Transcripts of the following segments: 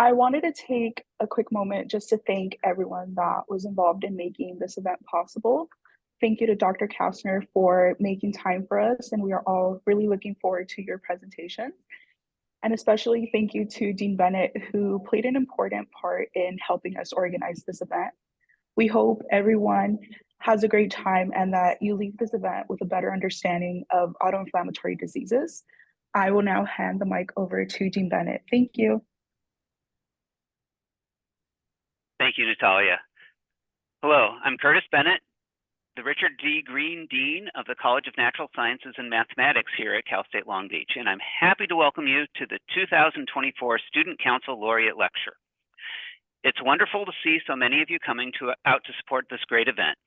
I wanted to take a quick moment just to thank everyone that was involved in making this event possible. Thank you to Dr. Kastner for making time for us, and we are all really looking forward to your presentation. And especially thank you to Dean Bennett, who played an important part in helping us organize this event. We hope everyone has a great time and that you leave this event with a better understanding of autoinflammatory diseases. I will now hand the mic over to Dean Bennett. Thank you. Thank you, Natalia. Hello, I'm Curtis Bennett, the Richard D. Green Dean of the College of Natural Sciences and Mathematics here at Cal State Long Beach, and I'm happy to welcome you to the 2024 Student Council Laureate Lecture. It's wonderful to see so many of you coming out to support this great event.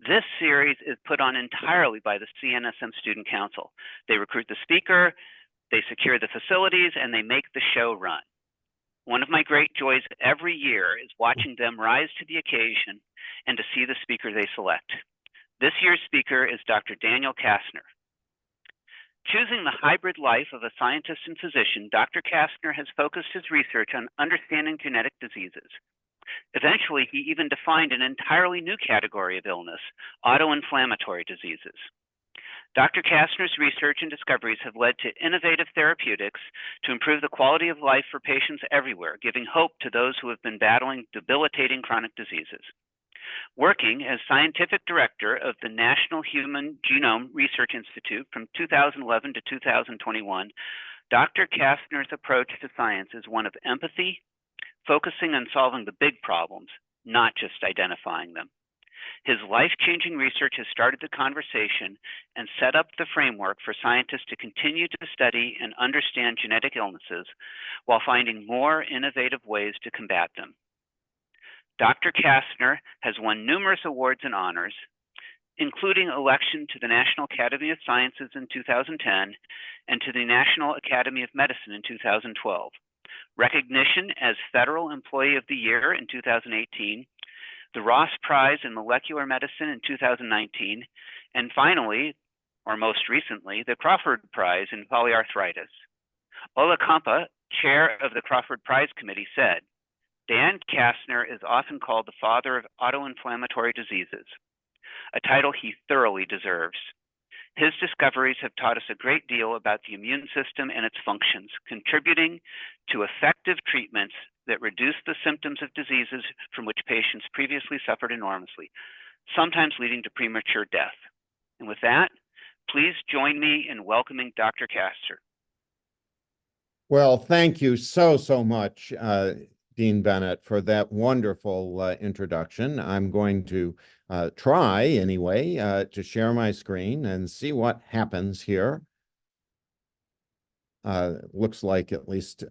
This series is put on entirely by the CNSM Student Council. They recruit the speaker, they secure the facilities, and they make the show run. One of my great joys every year is watching them rise to the occasion and to see the speaker they select. This year's speaker is Dr. Daniel Kastner. Choosing the hybrid life of a scientist and physician, Dr. Kastner has focused his research on understanding genetic diseases. Eventually, he even defined an entirely new category of illness, autoinflammatory diseases. Dr. Kastner's research and discoveries have led to innovative therapeutics to improve the quality of life for patients everywhere, giving hope to those who have been battling debilitating chronic diseases. Working as scientific director of the National Human Genome Research Institute from 2011 to 2021, Dr. Kastner's approach to science is one of empathy, focusing on solving the big problems, not just identifying them. His life-changing research has started the conversation and set up the framework for scientists to continue to study and understand genetic illnesses while finding more innovative ways to combat them. Dr. Kastner has won numerous awards and honors, including election to the National Academy of Sciences in 2010 and to the National Academy of Medicine in 2012, recognition as Federal Employee of the Year in 2018, the Ross Prize in Molecular Medicine in 2019, and finally, or most recently, the Crafoord Prize in Polyarthritis. Ola Kampa, chair of the Crafoord Prize Committee, said, "Dan Kastner is often called the father of autoinflammatory diseases, a title he thoroughly deserves. His discoveries have taught us a great deal about the immune system and its functions, contributing to effective treatments that reduce the symptoms of diseases from which patients previously suffered enormously, sometimes leading to premature death." And with that, please join me in welcoming Dr. Kastner. Well, thank you so much, Dean Bennett, for that wonderful introduction. I'm going to try, anyway, to share my screen and see what happens here. Looks like, at least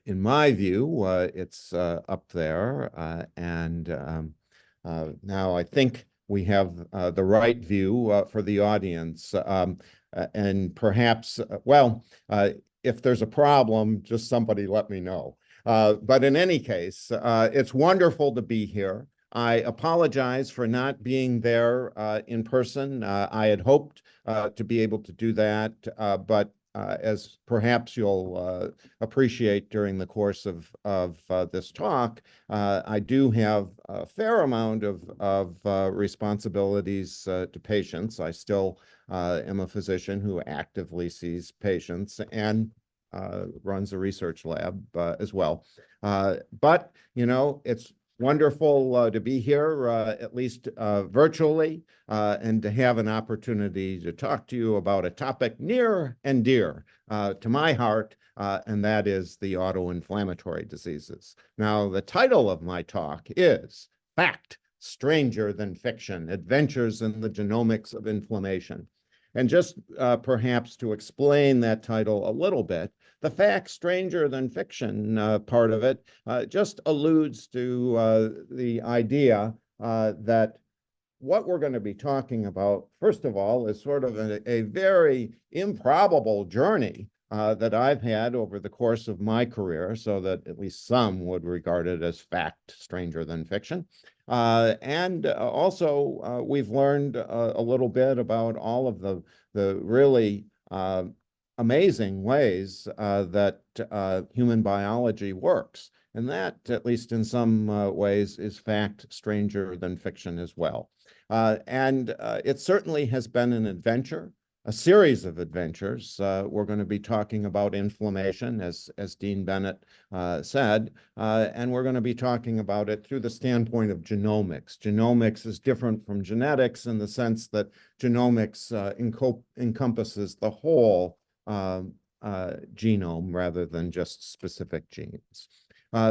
in my view, it's up there. Now I think we have the right view for the audience. And perhaps, well, if there's a problem, just somebody let me know. But in any case, it's wonderful to be here. I apologize for not being there in person. I had hoped to be able to do that, but as perhaps you'll appreciate during the course of this talk, I do have a fair amount of responsibilities to patients. I still am a physician who actively sees patients and runs a research lab as well. But, you know, it's wonderful to be here, at least virtually, and to have an opportunity to talk to you about a topic near and dear to my heart, and that is the autoinflammatory diseases. Now, the title of my talk is Fact Stranger Than Fiction, Adventures in the Genomics of Inflammation. And just perhaps to explain that title a little bit, the fact stranger than fiction part of it just alludes to the idea that what we're going to be talking about, first of all, is sort of a very improbable journey that I've had over the course of my career, so that at least some would regard it as fact stranger than fiction. And also, we've learned a little bit about all of the really amazing ways that human biology works. And that, at least in some ways, is fact stranger than fiction as well. And it certainly has been an adventure, a series of adventures. We're going to be talking about inflammation, as Dean Bennett said, and we're going to be talking about it through the standpoint of genomics. Genomics is different from genetics in the sense that genomics encompasses the whole genome rather than just specific genes.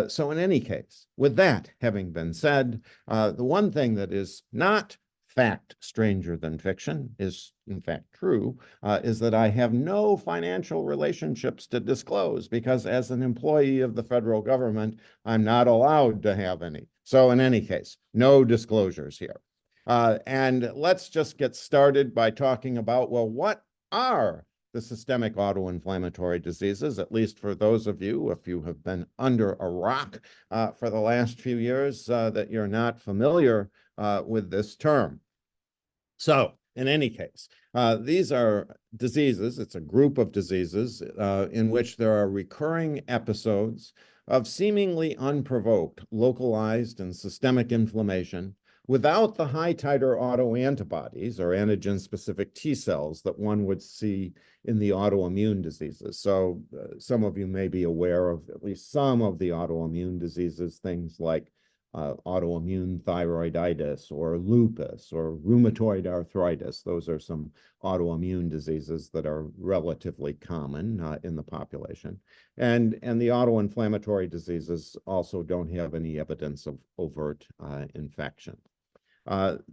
So in any case, with that having been said, the one thing that is not fact stranger than fiction is in fact true, is that I have no financial relationships to disclose because as an employee of the federal government, I'm not allowed to have any. So in any case, no disclosures here. And let's just get started by talking about, well, what are the systemic autoinflammatory diseases, at least for those of you, if you have been under a rock for the last few years, that you're not familiar with this term. So, in any case, these are diseases, it's a group of diseases in which there are recurring episodes of seemingly unprovoked, localized, and systemic inflammation without the high-titer autoantibodies or antigen-specific T cells that one would see in the autoimmune diseases. So some of you may be aware of at least some of the autoimmune diseases, things like autoimmune thyroiditis or lupus or rheumatoid arthritis. Those are some autoimmune diseases that are relatively common in the population. And the autoinflammatory diseases also don't have any evidence of overt infection.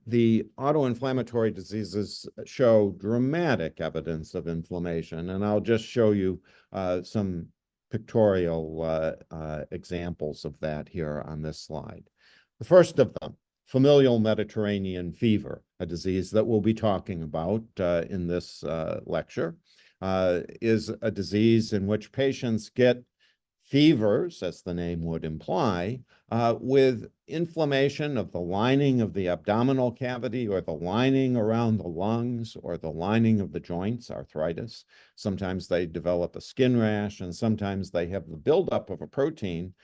The autoinflammatory diseases show dramatic evidence of inflammation, and I'll just show you some pictorial examples of that here on this slide. The first of them, familial Mediterranean fever, a disease that we'll be talking about in this lecture, is a disease in which patients get fevers, as the name would imply, with inflammation of the lining of the abdominal cavity or the lining around the lungs or the lining of the joints, arthritis. Sometimes they develop a skin rash, and sometimes they have the buildup of a protein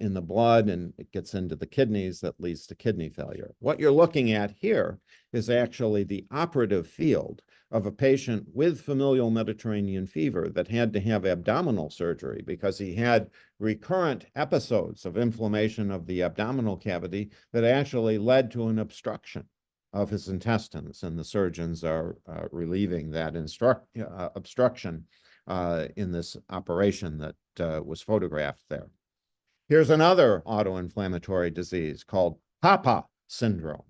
in the blood, and it gets into the kidneys that leads to kidney failure. What you're looking at here is actually the operative field of a patient with familial Mediterranean fever that had to have abdominal surgery because he had recurrent episodes of inflammation of the abdominal cavity that actually led to an obstruction of his intestines, and the surgeons are relieving that obstruction in this operation that was photographed there. Here's another autoinflammatory disease called PAPA syndrome,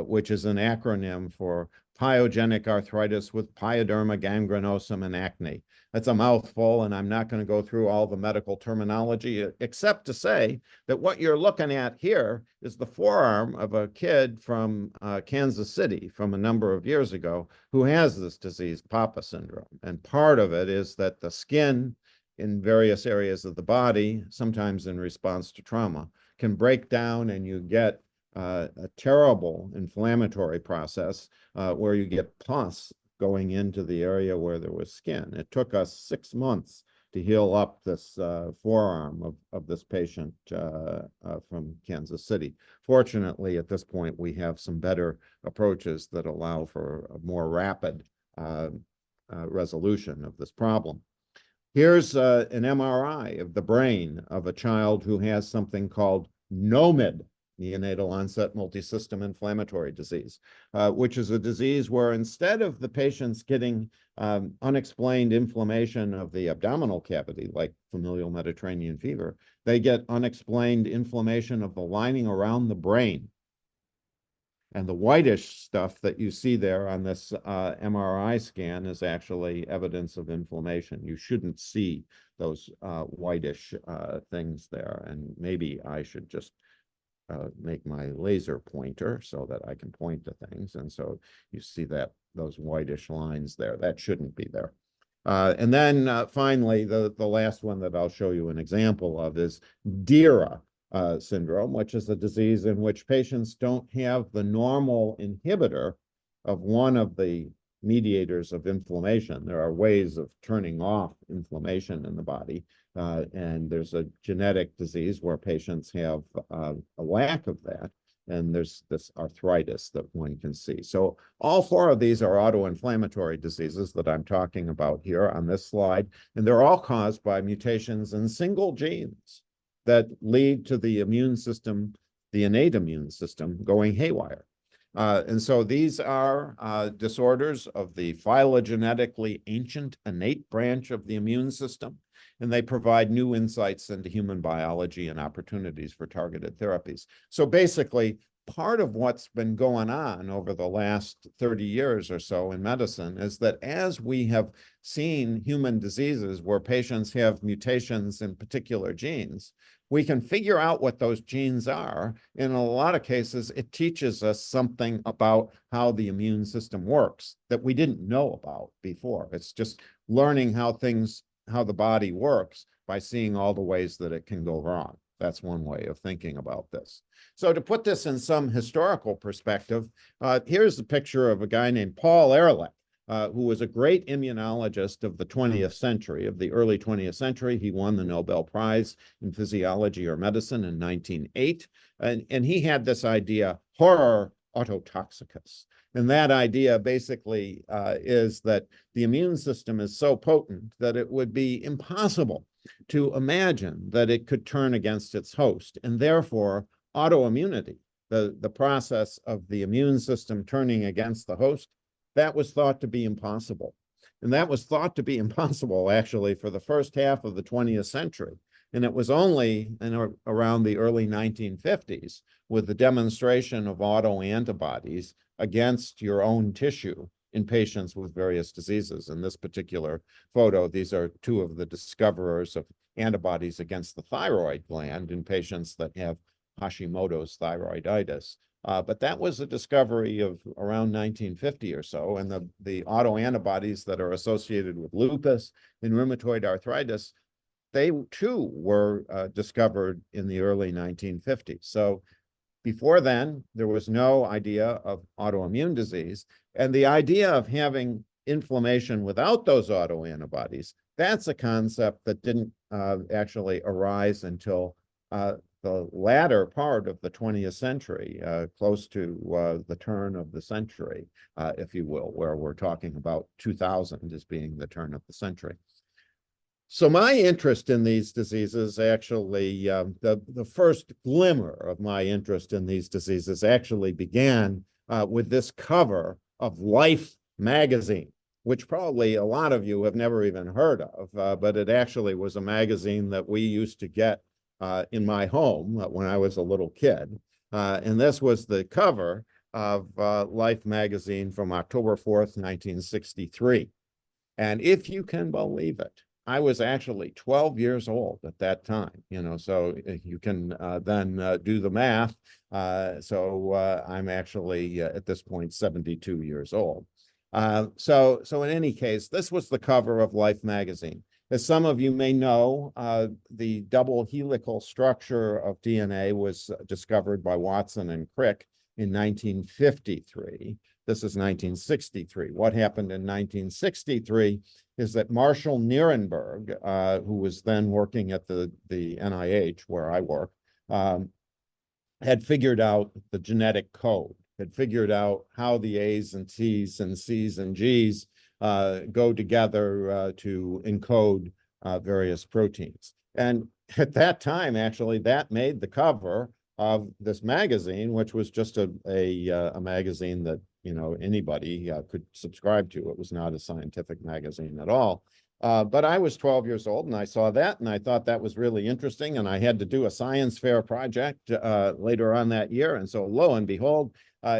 which is an acronym for pyogenic arthritis with pyoderma gangrenosum and acne. That's a mouthful, and I'm not going to go through all the medical terminology, except to say that what you're looking at here is the forearm of a kid from Kansas City from a number of years ago who has this disease, PAPA syndrome. And part of it is that the skin in various areas of the body, sometimes in response to trauma, can break down and you get a terrible inflammatory process where you get pus going into the area where there was skin. It took us 6 months to heal up this forearm of this patient from Kansas City. Fortunately, at this point, we have some better approaches that allow for a more rapid resolution of this problem. Here's an MRI of the brain of a child who has something called NOMID, neonatal onset multisystem inflammatory disease, which is a disease where instead of the patients getting unexplained inflammation of the abdominal cavity, like familial Mediterranean fever, they get unexplained inflammation of the lining around the brain. And the whitish stuff that you see there on this MRI scan is actually evidence of inflammation. You shouldn't see those whitish things there. And maybe I should just make my laser pointer so that I can point to things. And so you see that those whitish lines there, that shouldn't be there. And then finally, the last one that I'll show you an example of is DIRA syndrome, which is a disease in which patients don't have the normal inhibitor of one of the mediators of inflammation. There are ways of turning off inflammation in the body. And there's a genetic disease where patients have a lack of that. And there's this arthritis that one can see. So all four of these are autoinflammatory diseases that I'm talking about here on this slide. And they're all caused by mutations in single genes that lead to the immune system, the innate immune system, going haywire. And so these are disorders of the phylogenetically ancient innate branch of the immune system, and they provide new insights into human biology and opportunities for targeted therapies. So basically, part of what's been going on over the last 30 years or so in medicine is that as we have seen human diseases where patients have mutations in particular genes, we can figure out what those genes are. In a lot of cases, it teaches us something about how the immune system works that we didn't know about before. It's just learning how the body works by seeing all the ways that it can go wrong. That's one way of thinking about this. So to put this in some historical perspective, here's a picture of a guy named Paul Ehrlich, who was a great immunologist of the 20th century, of the early 20th century. He won the Nobel Prize in Physiology or Medicine in 1908. And he had this idea, horror autotoxicus. And that idea basically is that the immune system is so potent that it would be impossible to imagine that it could turn against its host. And therefore, autoimmunity, the process of the immune system turning against the host, that was thought to be impossible. And that was thought to be impossible, actually, for the first half of the 20th century. And it was only around the early 1950s with the demonstration of autoantibodies against your own tissue in patients with various diseases. In this particular photo, these are two of the discoverers of antibodies against the thyroid gland in patients that have Hashimoto's thyroiditis. But that was a discovery of around 1950 or so, and the autoantibodies that are associated with lupus and rheumatoid arthritis, they too were discovered in the early 1950s. So before then, there was no idea of autoimmune disease, and the idea of having inflammation without those autoantibodies, that's a concept that didn't actually arise until the latter part of the 20th century, close to the turn of the century, if you will, where we're talking about 2000 as being the turn of the century. So my interest in these diseases actually, the first glimmer of my interest in these diseases actually began with this cover of Life magazine, which probably a lot of you have never even heard of, but it actually was a magazine that we used to get in my home when I was a little kid. And this was the cover of Life magazine from October 4th, 1963. And if you can believe it, I was actually 12 years old at that time, so you can then do the math. So I'm actually at this point 72 years old. So in any case, this was the cover of Life magazine. As some of you may know, the double helical structure of DNA was discovered by Watson and Crick in 1953. This is 1963. What happened in 1963 is that Marshall Nierenberg, who was then working at the NIH, where I work, had figured out the genetic code, had figured out how the A's and T's and C's and G's go together to encode various proteins. And at that time, actually, that made the cover of this magazine, which was just a magazine that anybody could subscribe to. It was not a scientific magazine at all. But I was 12 years old, and I saw that, and I thought that was really interesting, and I had to do a science fair project later on that year. And so lo and behold,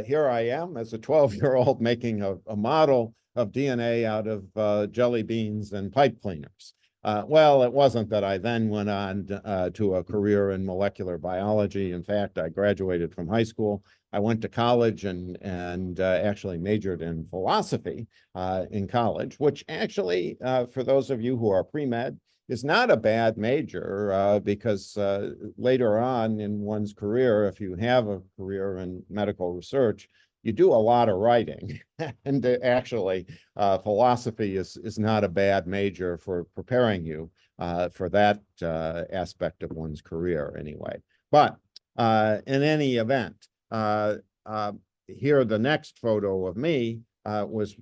here I am as a 12-year-old making a model of DNA out of jelly beans and pipe cleaners. Well, it wasn't that I then went on to a career in molecular biology. In fact, I graduated from high school. I went to college and actually majored in philosophy in college, which actually, for those of you who are pre-med, is not a bad major because later on in one's career, if you have a career in medical research, you do a lot of writing. And actually, philosophy is not a bad major for preparing you for that aspect of one's career anyway. But in any event, here the next photo of me was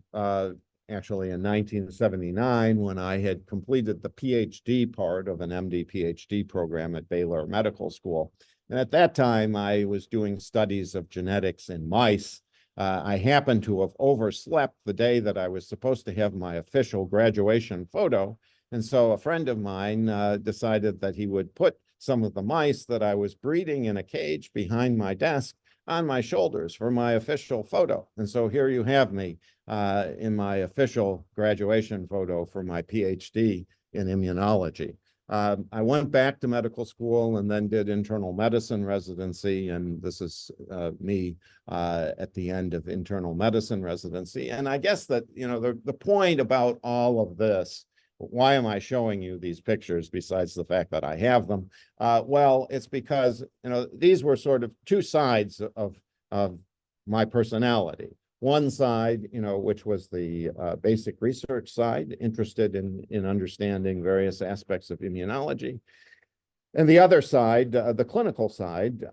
actually in 1979 when I had completed the PhD part of an MD PhD program at Baylor Medical School. And at that time, I was doing studies of genetics in mice. I happened to have overslept the day that I was supposed to have my official graduation photo. And so a friend of mine decided that he would put some of the mice that I was breeding in a cage behind my desk on my shoulders for my official photo. And so here you have me in my official graduation photo for my PhD in immunology. I went back to medical school and then did internal medicine residency. And this is me at the end of internal medicine residency. And I guess that, you know, the point about all of this, why am I showing you these pictures besides the fact that I have them? Well, it's because, you know, these were sort of two sides of my personality. One side, you know, which was the basic research side, interested in understanding various aspects of immunology. And the other side, the clinical side,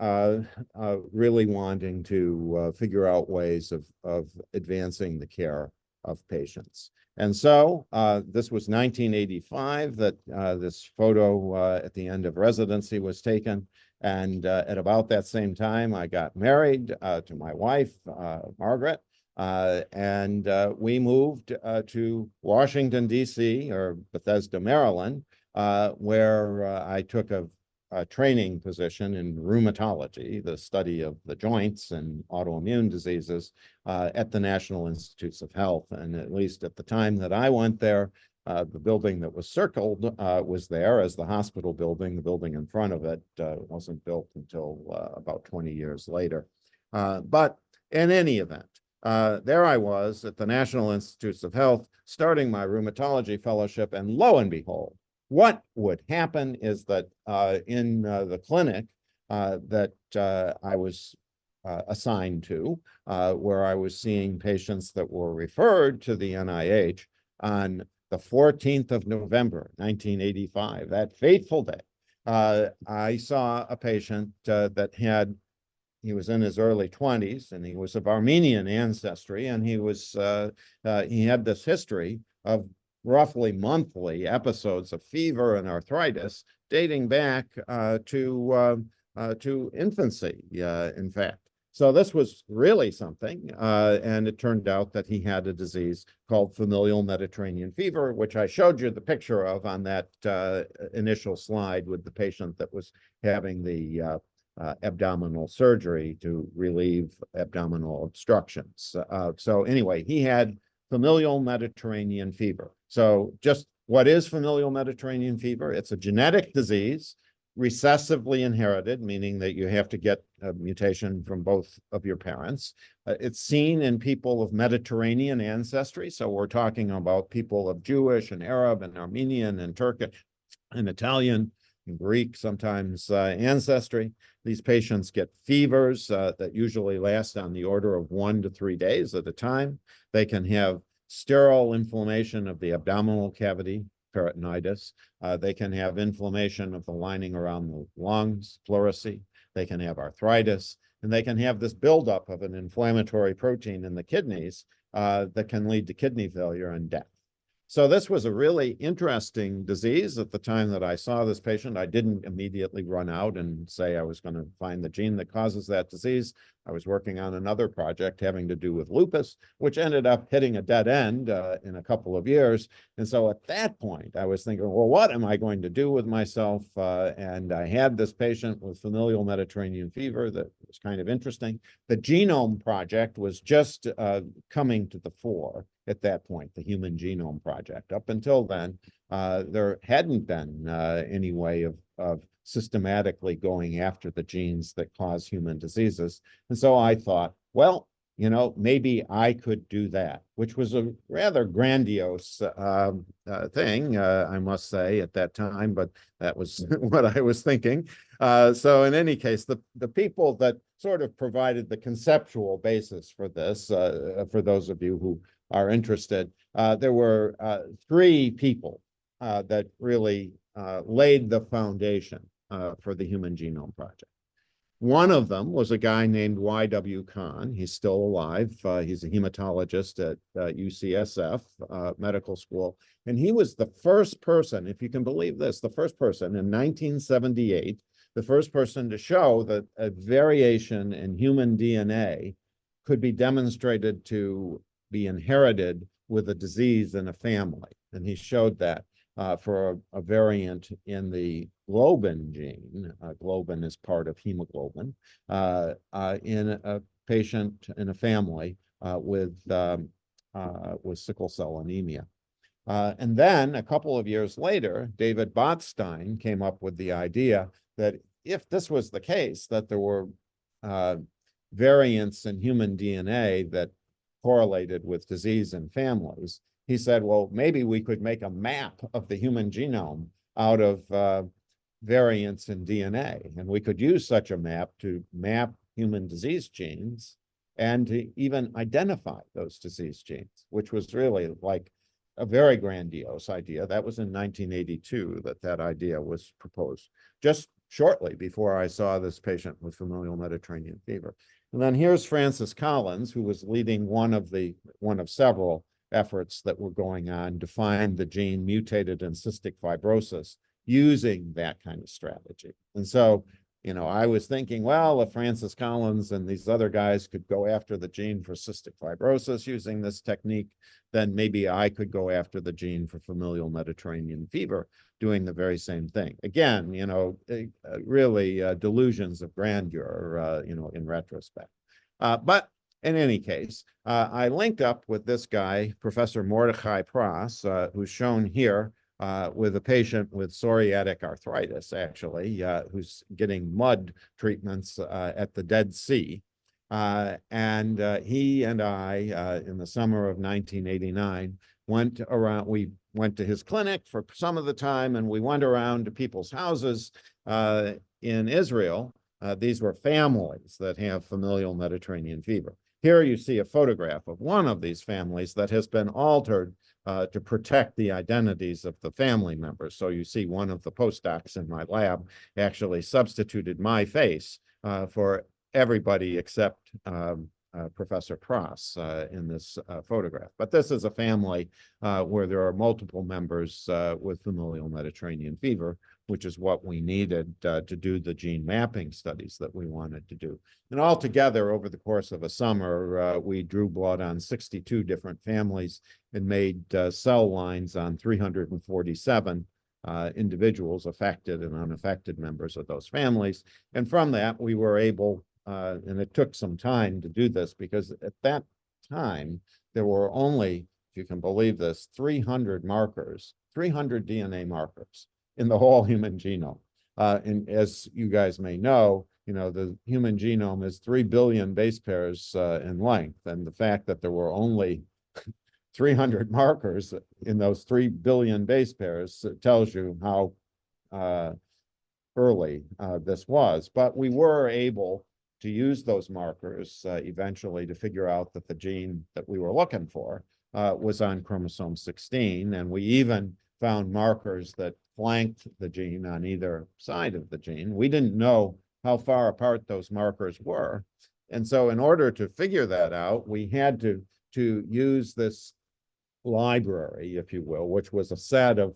really wanting to figure out ways of advancing the care of patients. And so this was 1985 that this photo at the end of residency was taken. And at about that same time, I got married to my wife, Margaret. And we moved to Washington, D.C., or Bethesda, Maryland, where I took a training position in rheumatology, the study of the joints and autoimmune diseases at the National Institutes of Health. And at least at the time that I went there, the building that was circled was there as the hospital building. The building in front of it wasn't built until about 20 years later. But in any event, there I was at the National Institutes of Health, starting my rheumatology fellowship, and lo and behold, what would happen is that in the clinic that I was assigned to, where I was seeing patients that were referred to the NIH on the 14th of November, 1985, that fateful day, I saw a patient that he was in his early 20s, and he was of Armenian ancestry, and he had this history of roughly monthly episodes of fever and arthritis dating back to infancy, in fact. So this was really something, and it turned out that he had a disease called familial Mediterranean fever, which I showed you the picture of on that initial slide with the patient that was having the abdominal surgery to relieve abdominal obstructions. So anyway, he had familial Mediterranean fever. So just what is familial Mediterranean fever? It's a genetic disease, recessively inherited, meaning that you have to get a mutation from both of your parents. It's seen in people of Mediterranean ancestry. So we're talking about people of Jewish and Arab and Armenian and Turkish and Italian and Greek sometimes ancestry. These patients get fevers that usually last on the order of 1 to 3 days at a time. They can have sterile inflammation of the abdominal cavity, peritonitis. They can have inflammation of the lining around the lungs, pleurisy. They can have arthritis, and they can have this buildup of an inflammatory protein in the kidneys that can lead to kidney failure and death. So this was a really interesting disease. At the time that I saw this patient, I didn't immediately run out and say I was going to find the gene that causes that disease. I was working on another project having to do with lupus, which ended up hitting a dead end in a couple of years. And so at that point, I was thinking, well, what am I going to do with myself? And I had this patient with familial Mediterranean fever that was kind of interesting. The Genome Project was just coming to the fore at that point, the Human Genome Project. Up until then, there hadn't been any way of systematically going after the genes that cause human diseases. And so I thought, well, maybe I could do that, which was a rather grandiose thing, I must say, at that time, but that was what I was thinking. So in any case, the people that sort of provided the conceptual basis for this, for those of you who are interested, there were three people that really laid the foundation for the Human Genome Project. One of them was a guy named Y.W. Kahn. He's still alive. He's a hematologist at UCSF Medical School. And he was the first person, if you can believe this, the first person in 1978, the first person to show that a variation in human DNA could be demonstrated to be inherited with a disease in a family. And he showed that for a variant in the globin gene. Globin is part of hemoglobin in a patient in a family with sickle cell anemia. And then a couple of years later, David Botstein came up with the idea that if this was the case, that there were variants in human DNA that correlated with disease in families, he said, well, maybe we could make a map of the human genome out of variants in DNA. And we could use such a map to map human disease genes and to even identify those disease genes, which was really like a very grandiose idea. That was in 1982 that idea was proposed, just shortly before I saw this patient with familial Mediterranean fever. And then here's Francis Collins, who was leading one of several efforts that were going on to find the gene mutated in cystic fibrosis using that kind of strategy. And so, I was thinking, well, if Francis Collins and these other guys could go after the gene for cystic fibrosis using this technique, then maybe I could go after the gene for familial Mediterranean fever doing the very same thing. Again, really delusions of grandeur, in retrospect. But in any case, I linked up with this guy, Professor Mordechai Pras, who's shown here with a patient with psoriatic arthritis, actually, who's getting mud treatments at the Dead Sea. And he and I, in the summer of 1989, we went to his clinic for some of the time, and we went around to people's houses in Israel. These were families that have familial Mediterranean fever. Here you see a photograph of one of these families that has been altered to protect the identities of the family members. So you see one of the postdocs in my lab actually substituted my face for everybody except Professor Pras in this photograph. But this is a family where there are multiple members with familial Mediterranean fever, which is what we needed to do the gene mapping studies that we wanted to do. And altogether, over the course of a summer, we drew blood on 62 different families and made cell lines on 347 individuals, affected and unaffected members of those families. And from that, we were able, and it took some time to do this because at that time, there were only, if you can believe this, 300 markers, 300 DNA markers in the whole human genome. And as you guys may know, the human genome is 3 billion base pairs in length. And the fact that there were only 300 markers in those 3 billion base pairs tells you how early this was. But we were able to use those markers eventually to figure out that the gene that we were looking for was on chromosome 16. And we even found markers that flanked the gene on either side of the gene. We didn't know how far apart those markers were. And so in order to figure that out, we had to use this library, if you will, which was a set of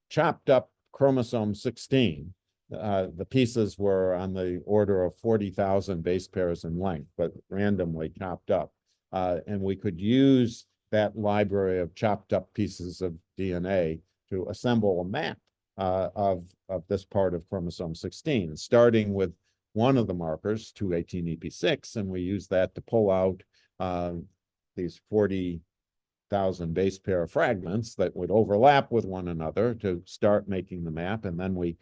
chopped up chromosome 16. The pieces were on the order of 40,000 base pairs in length, but randomly chopped up. And we could use that library of chopped up pieces of DNA to assemble a map of this part of chromosome 16, starting with one of the markers, 218EP6, and we use that to pull out these 40,000 base pair fragments that would overlap with one another to start making the map. And then we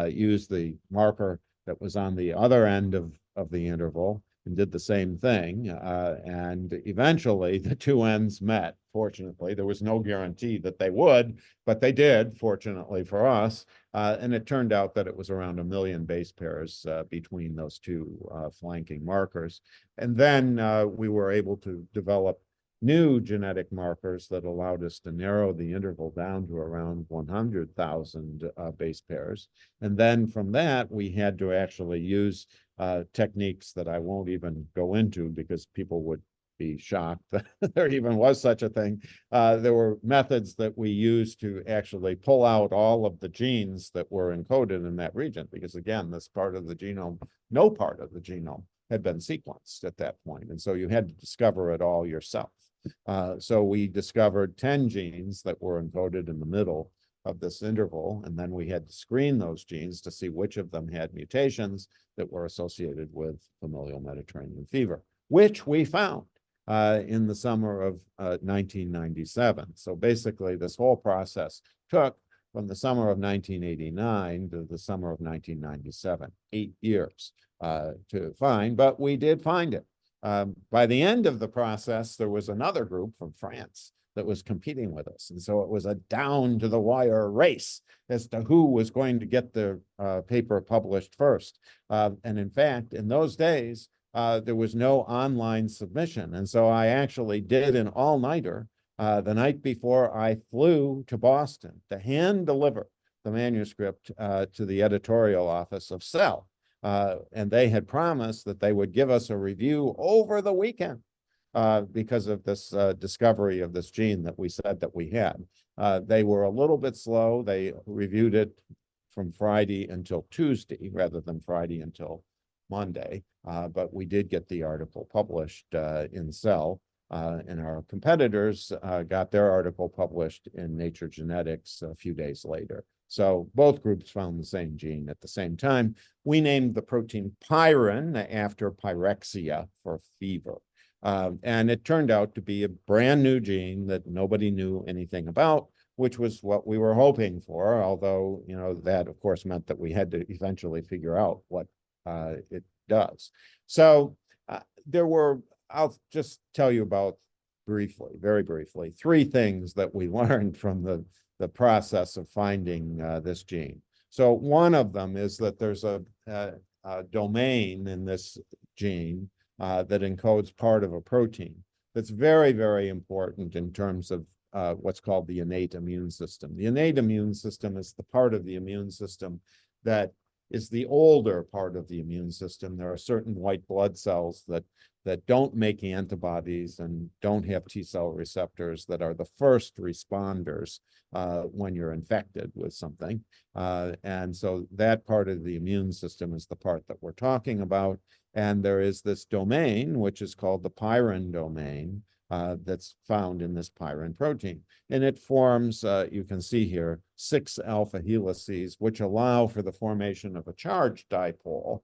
use the marker that was on the other end of the interval and did the same thing. And eventually the two ends met. Fortunately, there was no guarantee that they would, but they did, fortunately for us. And it turned out that it was around 1 million base pairs between those two flanking markers. And then we were able to develop new genetic markers that allowed us to narrow the interval down to around 100,000 base pairs. And then from that, we had to actually use techniques that I won't even go into because people would be shocked that there even was such a thing. There were methods that we used to actually pull out all of the genes that were encoded in that region, because again, this part of the genome, no part of the genome had been sequenced at that point. And so you had to discover it all yourself. So we discovered 10 genes that were encoded in the middle of this interval, and then we had to screen those genes to see which of them had mutations that were associated with familial Mediterranean fever, which we found in the summer of 1997. So basically, this whole process took from the summer of 1989 to the summer of 1997, 8 years to find, but we did find it. By the end of the process, there was another group from France that was competing with us. And so it was a down to the wire race as to who was going to get the paper published first. And in fact, in those days, there was no online submission. And so I actually did an all-nighter the night before I flew to Boston to hand deliver the manuscript to the editorial office of Cell. And they had promised that they would give us a review over the weekend because of this discovery of this gene that we said that we had. They were a little bit slow. They reviewed it from Friday until Tuesday rather than Friday until Monday. But we did get the article published in Cell. And our competitors got their article published in Nature Genetics a few days later. So both groups found the same gene at the same time. We named the protein pyrin after pyrexia for fever. And it turned out to be a brand new gene that nobody knew anything about, which was what we were hoping for, although, you know, that of course meant that we had to eventually figure out what it does. So there were, I'll just tell you about briefly, very briefly, 3 things that we learned from the process of finding this gene. So one of them is that there's a domain in this gene that encodes part of a protein that's very, very important in terms of what's called the innate immune system. The innate immune system is the part of the immune system that is the older part of the immune system. There are certain white blood cells that don't make antibodies and don't have T cell receptors that are the first responders when you're infected with something. And so that part of the immune system is the part that we're talking about. And there is this domain, which is called the pyrin domain, that's found in this pyrin protein. And it forms, you can see here, 6 alpha helices, which allow for the formation of a charged dipole,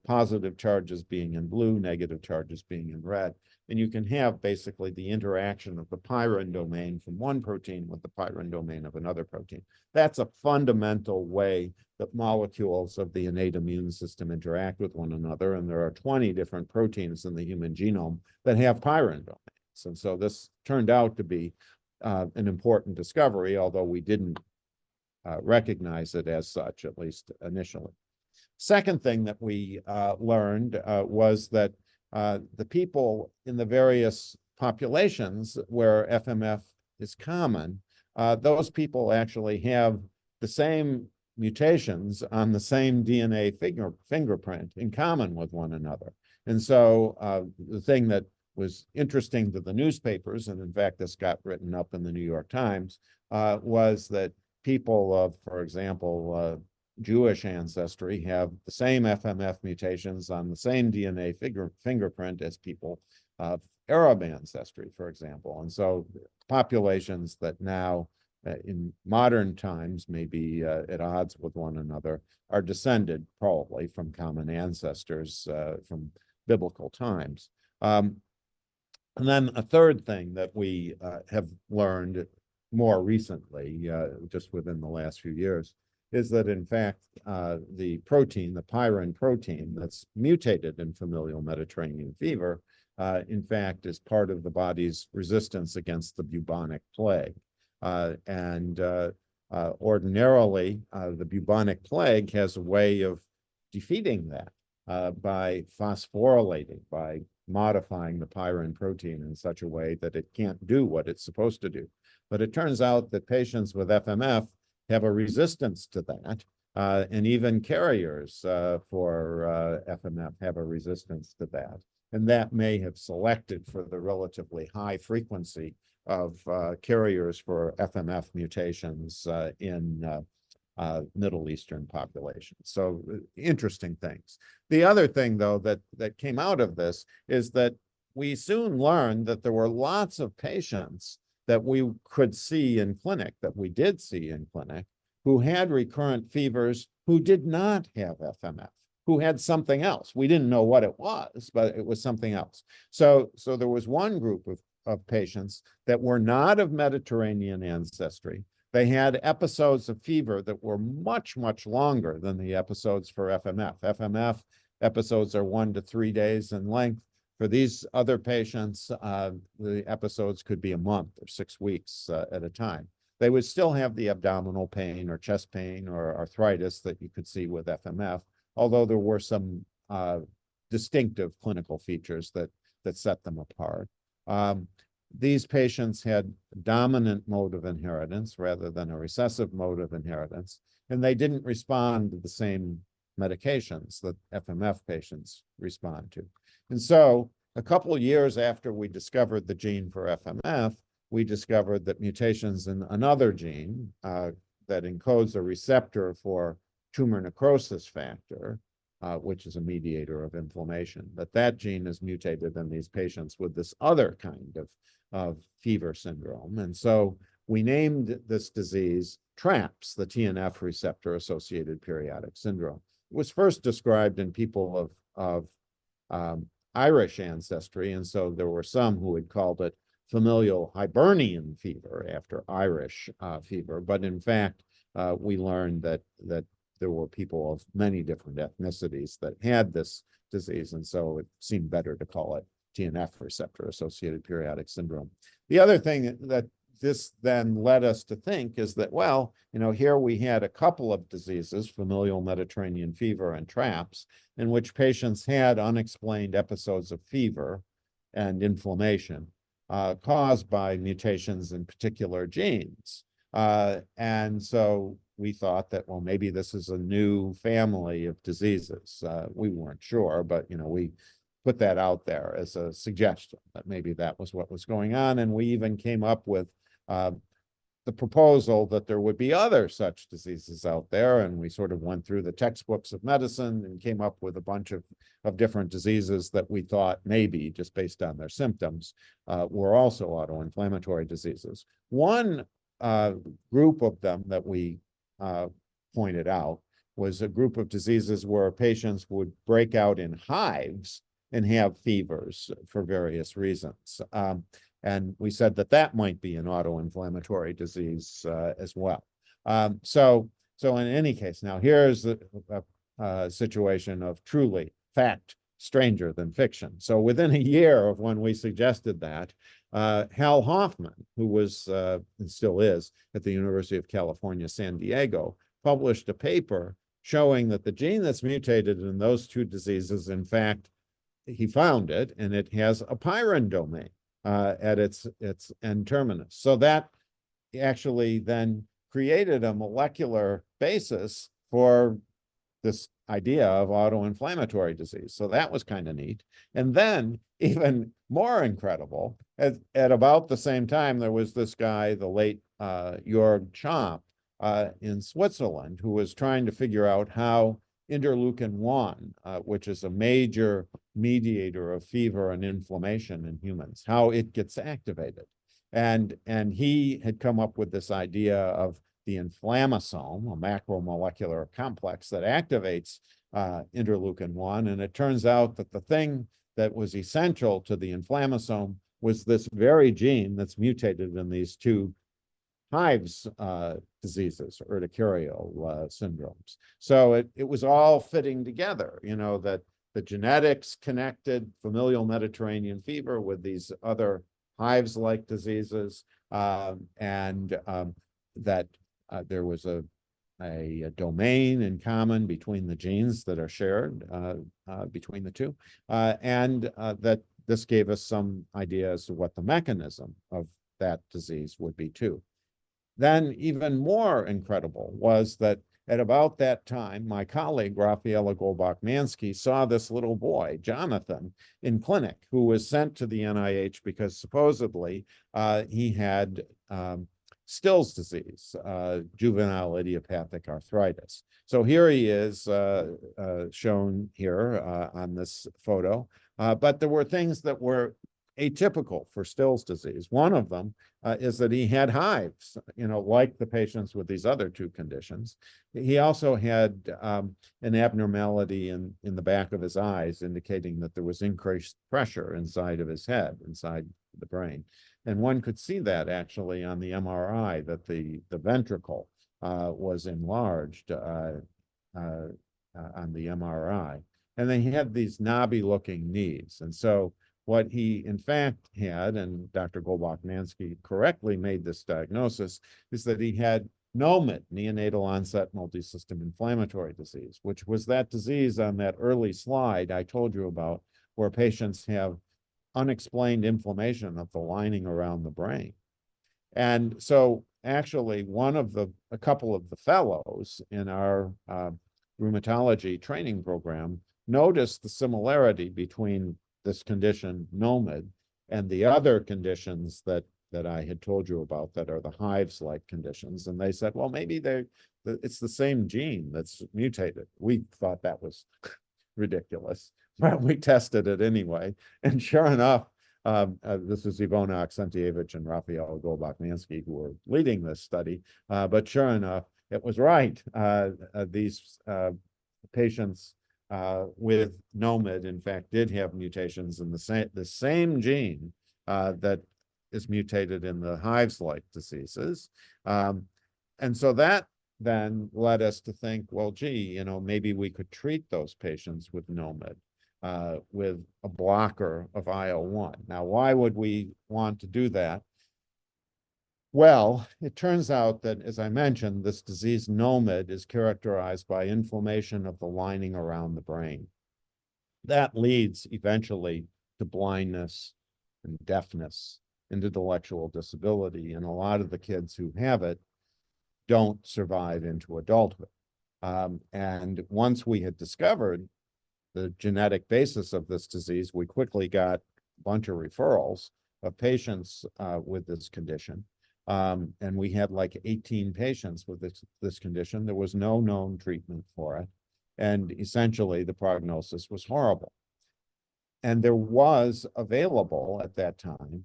positive charges being in blue, negative charges being in red. And you can have basically the interaction of the pyrin domain from one protein with the pyrin domain of another protein. That's a fundamental way that molecules of the innate immune system interact with one another. And there are 20 different proteins in the human genome that have pyrin domains. And so this turned out to be an important discovery, although we didn't recognize it as such, at least initially. Second thing that we learned was that the people in the various populations where FMF is common, those people actually have the same mutations on the same DNA fingerprint in common with one another. And so the thing that was interesting to the newspapers, and in fact, this got written up in the New York Times, was that people of, for example, Jewish ancestry have the same FMF mutations on the same DNA fingerprint as people of Arab ancestry, for example. And so populations that now in modern times may be at odds with one another are descended probably from common ancestors from biblical times. And then a third thing that we have learned more recently, just within the last few years, is that in fact, the protein, the pyrin protein that's mutated in familial Mediterranean fever, in fact, is part of the body's resistance against the bubonic plague. Ordinarily, the bubonic plague has a way of defeating that by phosphorylating, by modifying the pyrin protein in such a way that it can't do what it's supposed to do. But it turns out that patients with FMF have a resistance to that, and even carriers for FMF have a resistance to that. And that may have selected for the relatively high frequency of carriers for FMF mutations in Middle Eastern populations. So interesting things. The other thing, though, that came out of this is that we soon learned that there were lots of patients that we could see in clinic, that we did see in clinic, who had recurrent fevers who did not have FMF, who had something else. We didn't know what it was, but it was something else. So there was one group of patients that were not of Mediterranean ancestry. They had episodes of fever that were much, much longer than the episodes for FMF. FMF episodes are 1 to 3 days in length. For these other patients, the episodes could be a month or 6 weeks at a time. They would still have the abdominal pain or chest pain or arthritis that you could see with FMF, although there were some distinctive clinical features that set them apart. These patients had dominant mode of inheritance rather than a recessive mode of inheritance, and they didn't respond to the same medications that FMF patients respond to. And so a couple of years after we discovered the gene for FMF, we discovered that mutations in another gene that encodes a receptor for tumor necrosis factor, which is a mediator of inflammation, that gene is mutated in these patients with this other kind of fever syndrome. And so we named this disease TRAPS, the TNF receptor associated periodic syndrome. It was first described in people of Irish ancestry, and so there were some who had called it familial Hibernian fever after Irish fever. But in fact, we learned that there were people of many different ethnicities that had this disease, and so it seemed better to call it TNF receptor associated periodic syndrome. The other thing that this then led us to think is that, well, here we had a couple of diseases, familial Mediterranean fever and TRAPS, in which patients had unexplained episodes of fever and inflammation caused by mutations in particular genes. And so we thought that, well, maybe this is a new family of diseases. We weren't sure, but, we put that out there as a suggestion that maybe that was what was going on. And we even came up with the proposal that there would be other such diseases out there. And we sort of went through the textbooks of medicine and came up with a bunch of different diseases that we thought maybe, just based on their symptoms, were also autoinflammatory diseases. One group of them that we pointed out was a group of diseases where patients would break out in hives and have fevers for various reasons. And we said that might be an autoinflammatory disease as well. So in any case, now here's a situation of truly fact stranger than fiction. So within a year of when we suggested that, Hal Hoffman, who was and still is at the University of California, San Diego, published a paper showing that the gene that's mutated in those two diseases, in fact, he found it, and it has a pyrin domain at its N terminus. So that actually then created a molecular basis for this idea of autoinflammatory disease. So that was kind of neat. And then, even more incredible, at about the same time, there was this guy, the late Jörg Champ, in Switzerland, who was trying to figure out how interleukin-1, which is a major mediator of fever and inflammation in humans, how it gets activated. And he had come up with this idea of the inflammasome, a macromolecular complex that activates interleukin-1. And it turns out that the thing that was essential to the inflammasome was this very gene that's mutated in these two hives diseases, urticarial syndromes. So it was all fitting together, that the genetics connected familial Mediterranean fever with these other hives-like diseases, and that there was a domain in common between the genes that are shared between the two, and that this gave us some idea as to what the mechanism of that disease would be too. Then even more incredible was that at about that time, my colleague, Raffaella Golbach-Mansky, saw this little boy, Jonathan, in clinic, who was sent to the NIH because supposedly he had Still's disease, juvenile idiopathic arthritis. So here he is shown here on this photo. But there were things that were atypical for Still's disease. One of them is that he had hives, like the patients with these other two conditions. He also had an abnormality in the back of his eyes, indicating that there was increased pressure inside of his head, inside the brain. And one could see that actually on the MRI, that the ventricle was enlarged on the MRI. And then he had these knobby-looking knees. And so what he in fact had, and Dr. Golbach-Mansky correctly made this diagnosis, is that he had NOMID, neonatal onset multisystem inflammatory disease, which was that disease on that early slide I told you about, where patients have unexplained inflammation of the lining around the brain. And so actually a couple of the fellows in our rheumatology training program noticed the similarity between this condition, NOMID, and the other conditions that I had told you about that are the hives-like conditions. And they said, well, maybe it's the same gene that's mutated. We thought that was ridiculous, but we tested it anyway. And sure enough, this is Ivona Aksentievich and Raffaella Golbach-Mansky who were leading this study. But sure enough, it was right. These patients with NOMID, in fact, did have mutations in the same gene that is mutated in the hives-like diseases. And so that then led us to think, well, gee, maybe we could treat those patients with NOMID with a blocker of IL-1. Now, why would we want to do that? Well, it turns out that, as I mentioned, this disease NOMID is characterized by inflammation of the lining around the brain. That leads eventually to blindness and deafness and intellectual disability. And a lot of the kids who have it don't survive into adulthood. And once we had discovered the genetic basis of this disease, we quickly got a bunch of referrals of patients with this condition. And we had like 18 patients with this condition. There was no known treatment for it. And essentially, the prognosis was horrible. And there was available at that time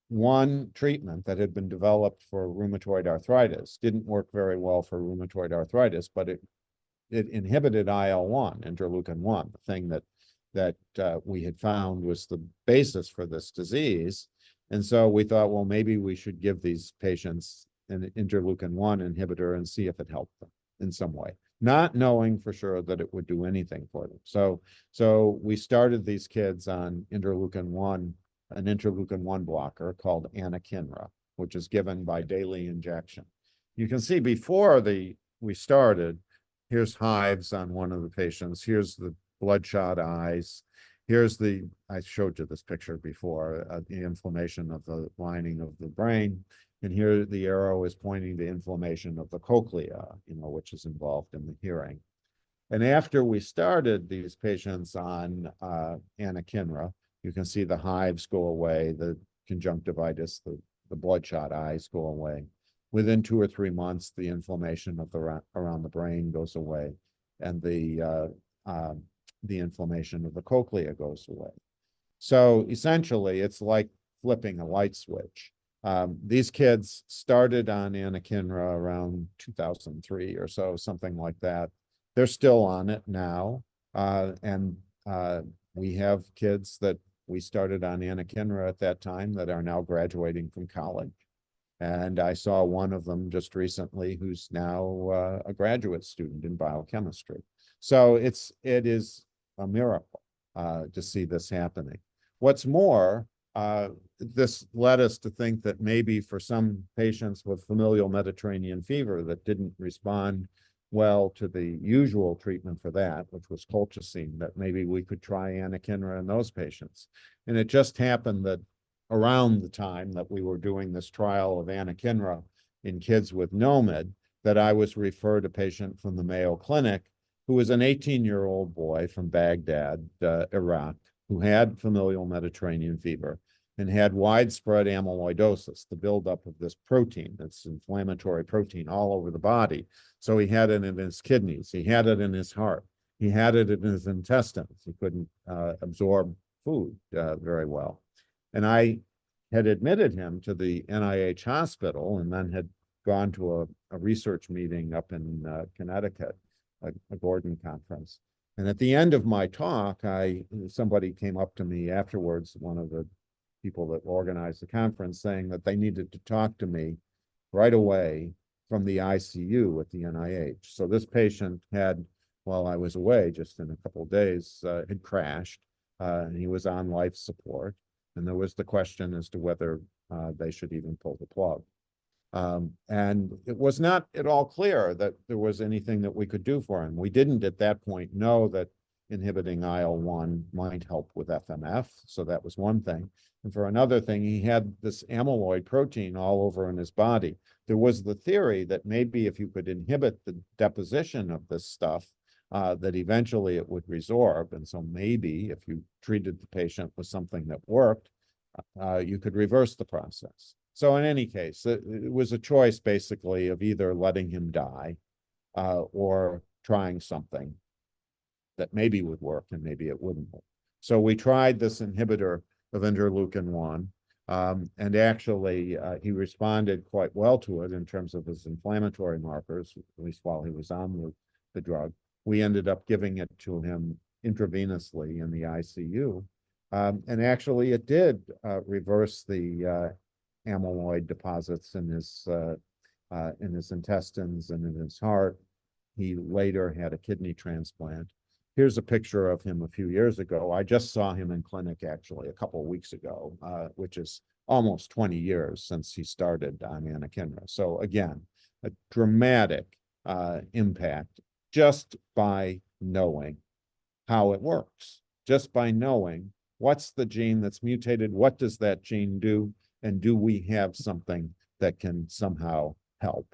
one treatment that had been developed for rheumatoid arthritis. Didn't work very well for rheumatoid arthritis, but it inhibited IL-1, interleukin-1, the thing that we had found was the basis for this disease. And so we thought, well, maybe we should give these patients an interleukin-1 inhibitor and see if it helped them in some way, not knowing for sure that it would do anything for them. So we started these kids on interleukin-1, an interleukin-1 blocker called anakinra, which is given by daily injection. You can see before we started, here's hives on one of the patients. Here's the bloodshot eyes. Here's I showed you this picture before, the inflammation of the lining of the brain. And here the arrow is pointing to inflammation of the cochlea, which is involved in the hearing. And after we started these patients on anakinra, you can see the hives go away, the conjunctivitis, the bloodshot eyes go away. Within 2 or 3 months, the inflammation of around the brain goes away, and the inflammation of the cochlea goes away. So essentially, it's like flipping a light switch. These kids started on anakinra around 2003 or so, something like that. They're still on it now, and we have kids that we started on anakinra at that time that are now graduating from college. And I saw one of them just recently who's now a graduate student in biochemistry. So it is a miracle to see this happening. What's more, this led us to think that maybe for some patients with familial Mediterranean fever that didn't respond well to the usual treatment for that, which was colchicine, that maybe we could try anakinra in those patients. And it just happened that around the time that we were doing this trial of anakinra in kids with NOMID, that I was referred a patient from the Mayo Clinic who was an 18-year-old boy from Baghdad, Iraq, who had familial Mediterranean fever and had widespread amyloidosis, the buildup of this protein, this inflammatory protein all over the body. So he had it in his kidneys, he had it in his heart, he had it in his intestines. He couldn't absorb food very well. And I had admitted him to the NIH hospital and then had gone to a research meeting up in Connecticut, a Gordon conference. And at the end of my talk, somebody came up to me afterwards, one of the people that organized the conference, saying that they needed to talk to me right away from the ICU at the NIH. So this patient had, while I was away, just in a couple of days, had crashed, and he was on life support. And there was the question as to whether they should even pull the plug. And it was not at all clear that there was anything that we could do for him. We didn't at that point know that inhibiting IL-1 might help with FMF. So that was one thing. And for another thing, he had this amyloid protein all over in his body. There was the theory that maybe if you could inhibit the deposition of this stuff, that eventually it would resorb. And so maybe if you treated the patient with something that worked, you could reverse the process. So in any case, it was a choice basically of either letting him die or trying something that maybe would work and maybe it wouldn't work. So we tried this inhibitor of interleukin-1, and actually he responded quite well to it in terms of his inflammatory markers, at least while he was on the drug. We ended up giving it to him intravenously in the ICU. And actually it did reverse the amyloid deposits in his intestines and in his heart. He later had a kidney transplant. Here's a picture of him a few years ago. I just saw him in clinic actually a couple of weeks ago, which is almost 20 years since he started on anakinra. So again, a dramatic impact just by knowing how it works, just by knowing what's the gene that's mutated, what does that gene do, and do we have something that can somehow help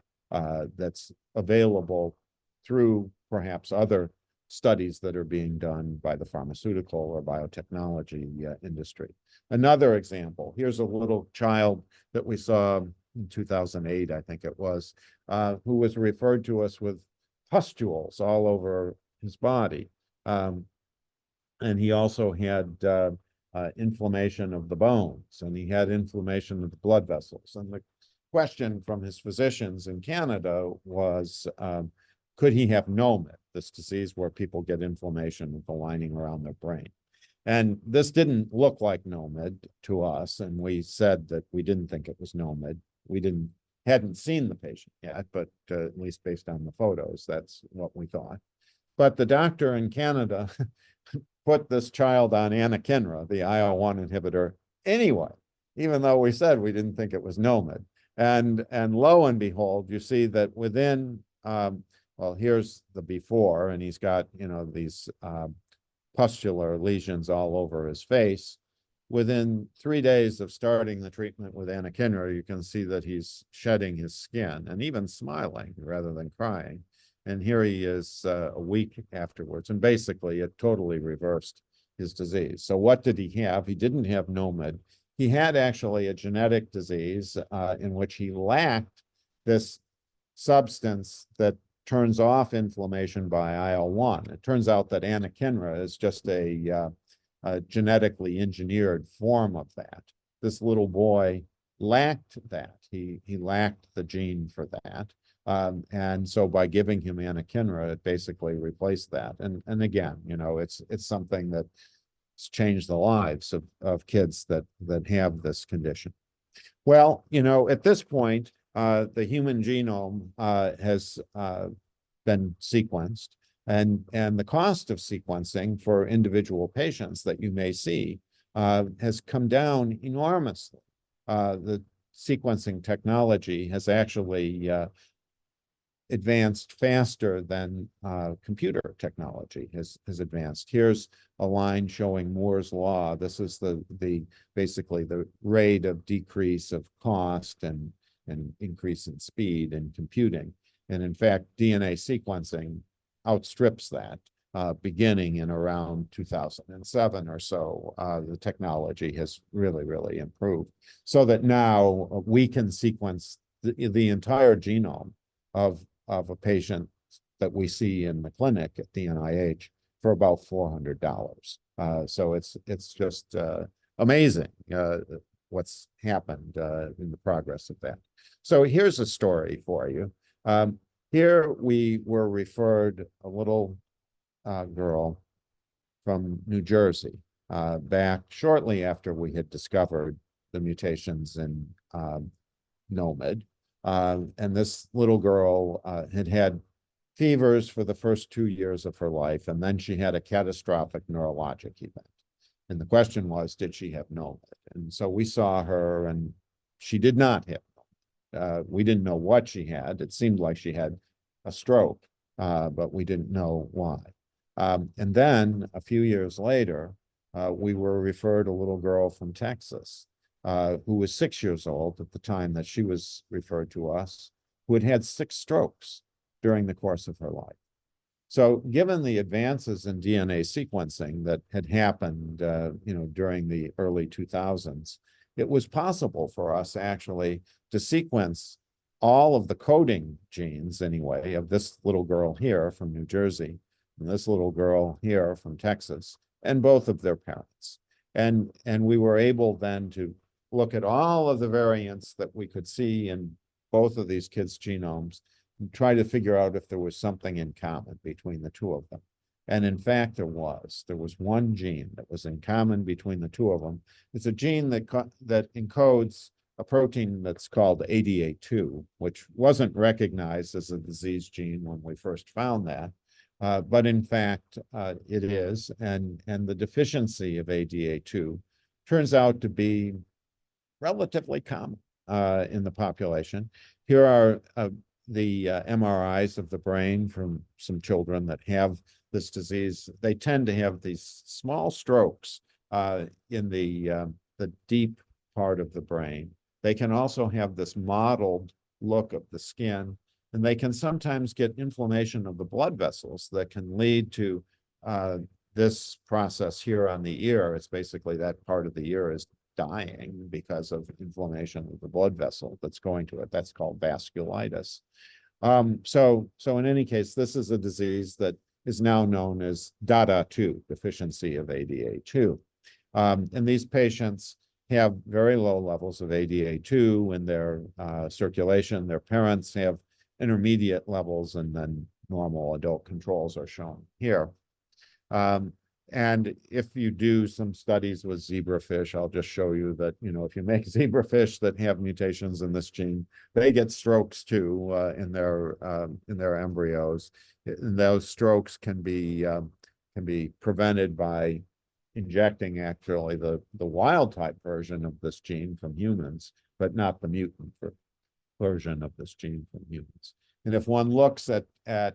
that's available through perhaps other studies that are being done by the pharmaceutical or biotechnology industry. Another example, here's a little child that we saw in 2008, I think it was, who was referred to us with pustules all over his body. And he also had inflammation of the bones, and he had inflammation of the blood vessels. And the question from his physicians in Canada was, could he have NOMID, this disease where people get inflammation of the lining around their brain? And this didn't look like NOMID to us, and we said that we didn't think it was NOMID. We hadn't seen the patient yet, but at least based on the photos, that's what we thought. But the doctor in Canada put this child on anakinra, the IL-1 inhibitor, anyway, even though we said we didn't think it was NOMID. And lo and behold, you see that within, well, here's the before, and he's got, these pustular lesions all over his face. Within 3 days of starting the treatment with anakinra, you can see that he's shedding his skin and even smiling rather than crying. And here he is a week afterwards, and basically it totally reversed his disease. So what did he have? He didn't have NOMID. He had actually a genetic disease in which he lacked this substance that turns off inflammation by IL-1. It turns out that anakinra is just a genetically engineered form of that. This little boy lacked that. He lacked the gene for that. And so by giving him anakinra, it basically replaced that. And again, it's something that's changed the lives of kids that have this condition. Well, at this point, the human genome has been sequenced, and the cost of sequencing for individual patients that you may see has come down enormously. The sequencing technology has actually advanced faster than computer technology has advanced. Here's a line showing Moore's law. This is the basically the rate of decrease of cost and increase in speed in computing. And in fact, DNA sequencing outstrips that. Beginning in around 2007 or so, the technology has really improved, so that now we can sequence the entire genome of a patient that we see in the clinic at the NIH for about $400. So it's just amazing what's happened in the progress of that. So here's a story for you. Here we were referred a little girl from New Jersey back shortly after we had discovered the mutations in NOMID. And this little girl had had fevers for the first 2 years of her life, and then she had a catastrophic neurologic event. And the question was, did she have NOMID? And so we saw her, and she did not have NOMID. We didn't know what she had. It seemed like she had a stroke, but we didn't know why. And then a few years later, we were referred a little girl from Texas who was 6 years old at the time that she was referred to us, who had had 6 strokes during the course of her life. So given the advances in DNA sequencing that had happened during the early 2000s, it was possible for us actually to sequence all of the coding genes, anyway, of this little girl here from New Jersey and this little girl here from Texas, and both of their parents. And we were able then to look at all of the variants that we could see in both of these kids' genomes and try to figure out if there was something in common between the two of them. And in fact, there was. There was one gene that was in common between the two of them. It's a gene that encodes a protein that's called ADA2, which wasn't recognized as a disease gene when we first found that. But in fact, it is. And the deficiency of ADA2 turns out to be relatively common in the population. Here are the MRIs of the brain from some children that have this disease. They tend to have these small strokes in the deep part of the brain. They can also have this mottled look of the skin, and they can sometimes get inflammation of the blood vessels that can lead to this process here on the ear. It's basically that part of the ear is dying because of inflammation of the blood vessel that's going to it. That's called vasculitis. So in any case, this is a disease that is now known as DADA2, deficiency of ADA2. And these patients have very low levels of ADA2 in their circulation. Their parents have intermediate levels, and then normal adult controls are shown here. And if you do some studies with zebrafish, I'll just show you that, if you make zebrafish that have mutations in this gene, they get strokes too in their embryos. And those strokes can be prevented by injecting actually the wild type version of this gene from humans, but not the mutant version of this gene from humans. And if one looks at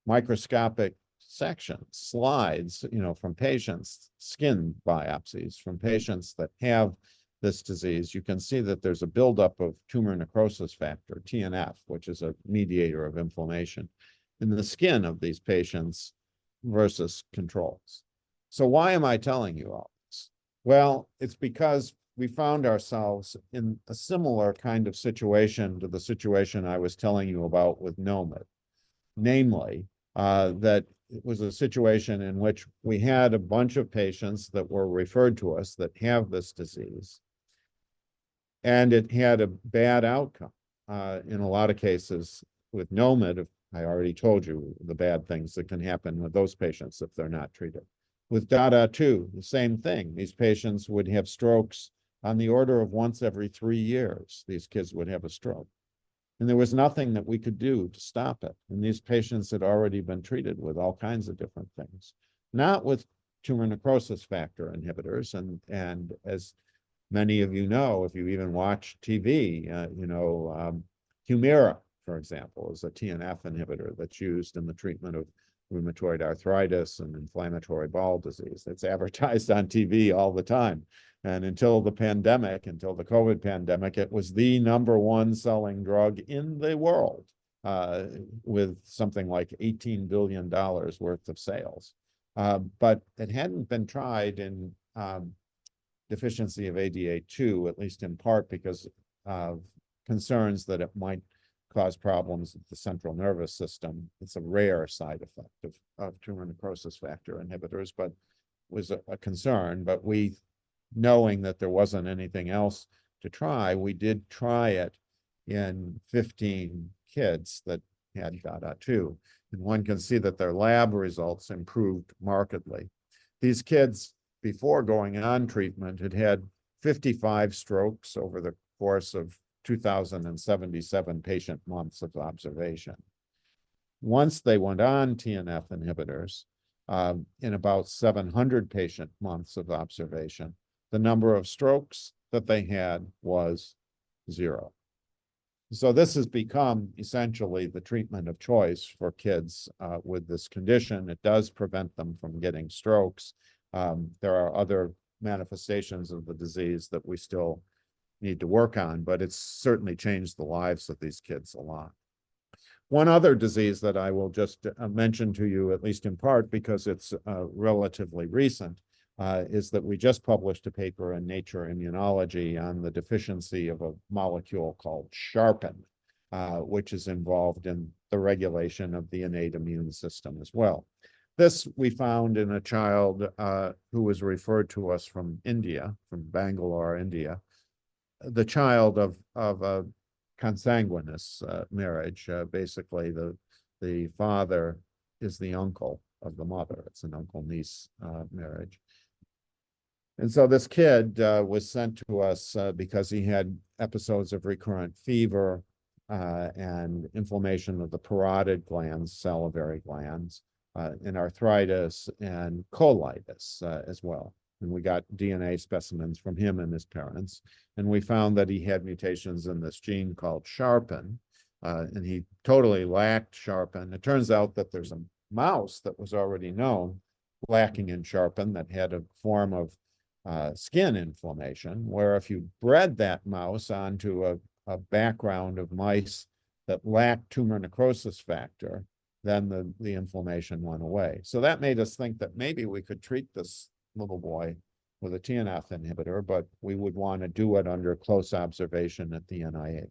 microscopic sections, slides, from patients, skin biopsies from patients that have this disease, you can see that there's a buildup of tumor necrosis factor, TNF, which is a mediator of inflammation, in the skin of these patients versus controls. So why am I telling you all this? Well, it's because we found ourselves in a similar kind of situation to the situation I was telling you about with NOMID, namely that it was a situation in which we had a bunch of patients that were referred to us that have this disease, and it had a bad outcome. In a lot of cases with NOMID, I already told you the bad things that can happen with those patients if they're not treated. With DADA2, the same thing. These patients would have strokes on the order of once every 3 years, these kids would have a stroke. And there was nothing that we could do to stop it. And these patients had already been treated with all kinds of different things, not with tumor necrosis factor inhibitors. And as many of you know, if you even watch TV, Humira, for example, is a TNF inhibitor that's used in the treatment of rheumatoid arthritis and inflammatory bowel disease. It's advertised on TV all the time. And until the COVID pandemic, it was the #1 selling drug in the world, with something like $18 billion worth of sales. But it hadn't been tried in deficiency of ADA2, at least in part because of concerns that it might cause problems with the central nervous system. It's a rare side effect of tumor necrosis factor inhibitors, but was a concern. But knowing that there wasn't anything else to try, we did try it in 15 kids that had DADA2. And one can see that their lab results improved markedly. These kids, before going on treatment, had 55 strokes over the course of 2,077 patient months of observation. Once they went on TNF inhibitors, in about 700 patient months of observation, the number of strokes that they had was 0. So this has become essentially the treatment of choice for kids with this condition. It does prevent them from getting strokes. There are other manifestations of the disease that we still need to work on, but it's certainly changed the lives of these kids a lot. One other disease that I will just mention to you, at least in part because it's relatively recent, is that we just published a paper in Nature Immunology on the deficiency of a molecule called sharpen, which is involved in the regulation of the innate immune system as well. This we found in a child who was referred to us from India, from Bangalore, India, the child of a consanguineous marriage. Basically, the father is the uncle of the mother. It's an uncle-niece marriage. And so this kid was sent to us because he had episodes of recurrent fever and inflammation of the parotid glands, salivary glands, and arthritis and colitis as well. And we got DNA specimens from him and his parents. And we found that he had mutations in this gene called sharpen, and he totally lacked sharpen. It turns out that there's a mouse that was already known lacking in sharpen that had a form of skin inflammation, where if you bred that mouse onto a background of mice that lacked tumor necrosis factor, then the inflammation went away. So that made us think that maybe we could treat this little boy with a TNF inhibitor, but we would want to do it under close observation at the NIH.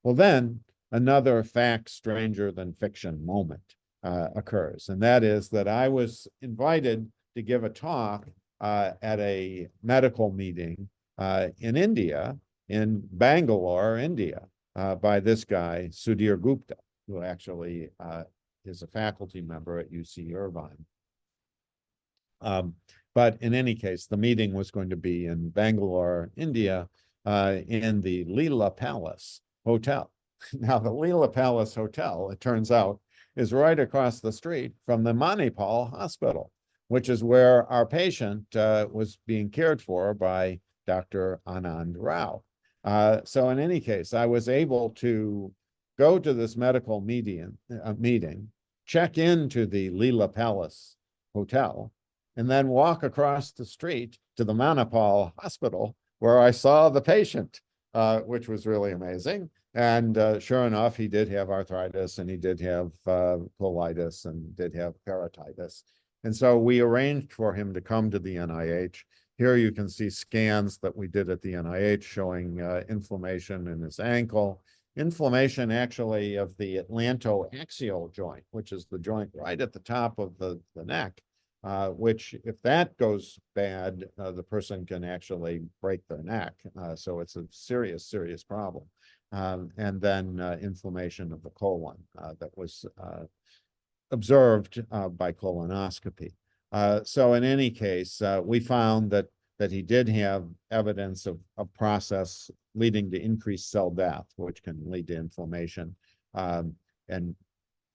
Well, then another fact stranger than fiction moment occurs, and that is that I was invited to give a talk at a medical meeting in India, in Bangalore, India, by this guy, Sudhir Gupta, who actually is a faculty member at UC Irvine. But in any case, the meeting was going to be in Bangalore, India, in the Leela Palace Hotel. Now, the Leela Palace Hotel, it turns out, is right across the street from the Manipal Hospital, which is where our patient was being cared for by Dr. Anand Rao. So in any case, I was able to go to this medical meeting, check into the Leela Palace Hotel, and then walk across the street to the Manipal Hospital, where I saw the patient, which was really amazing. And sure enough, he did have arthritis, and he did have colitis, and did have parotitis. And so we arranged for him to come to the NIH. Here you can see scans that we did at the NIH showing inflammation in his ankle, inflammation actually of the atlantoaxial joint, which is the joint right at the top of the neck, which if that goes bad, the person can actually break their neck. So it's a serious, serious problem. And then inflammation of the colon that was observed by colonoscopy. So in any case, we found that that he did have evidence of a process leading to increased cell death, which can lead to inflammation. And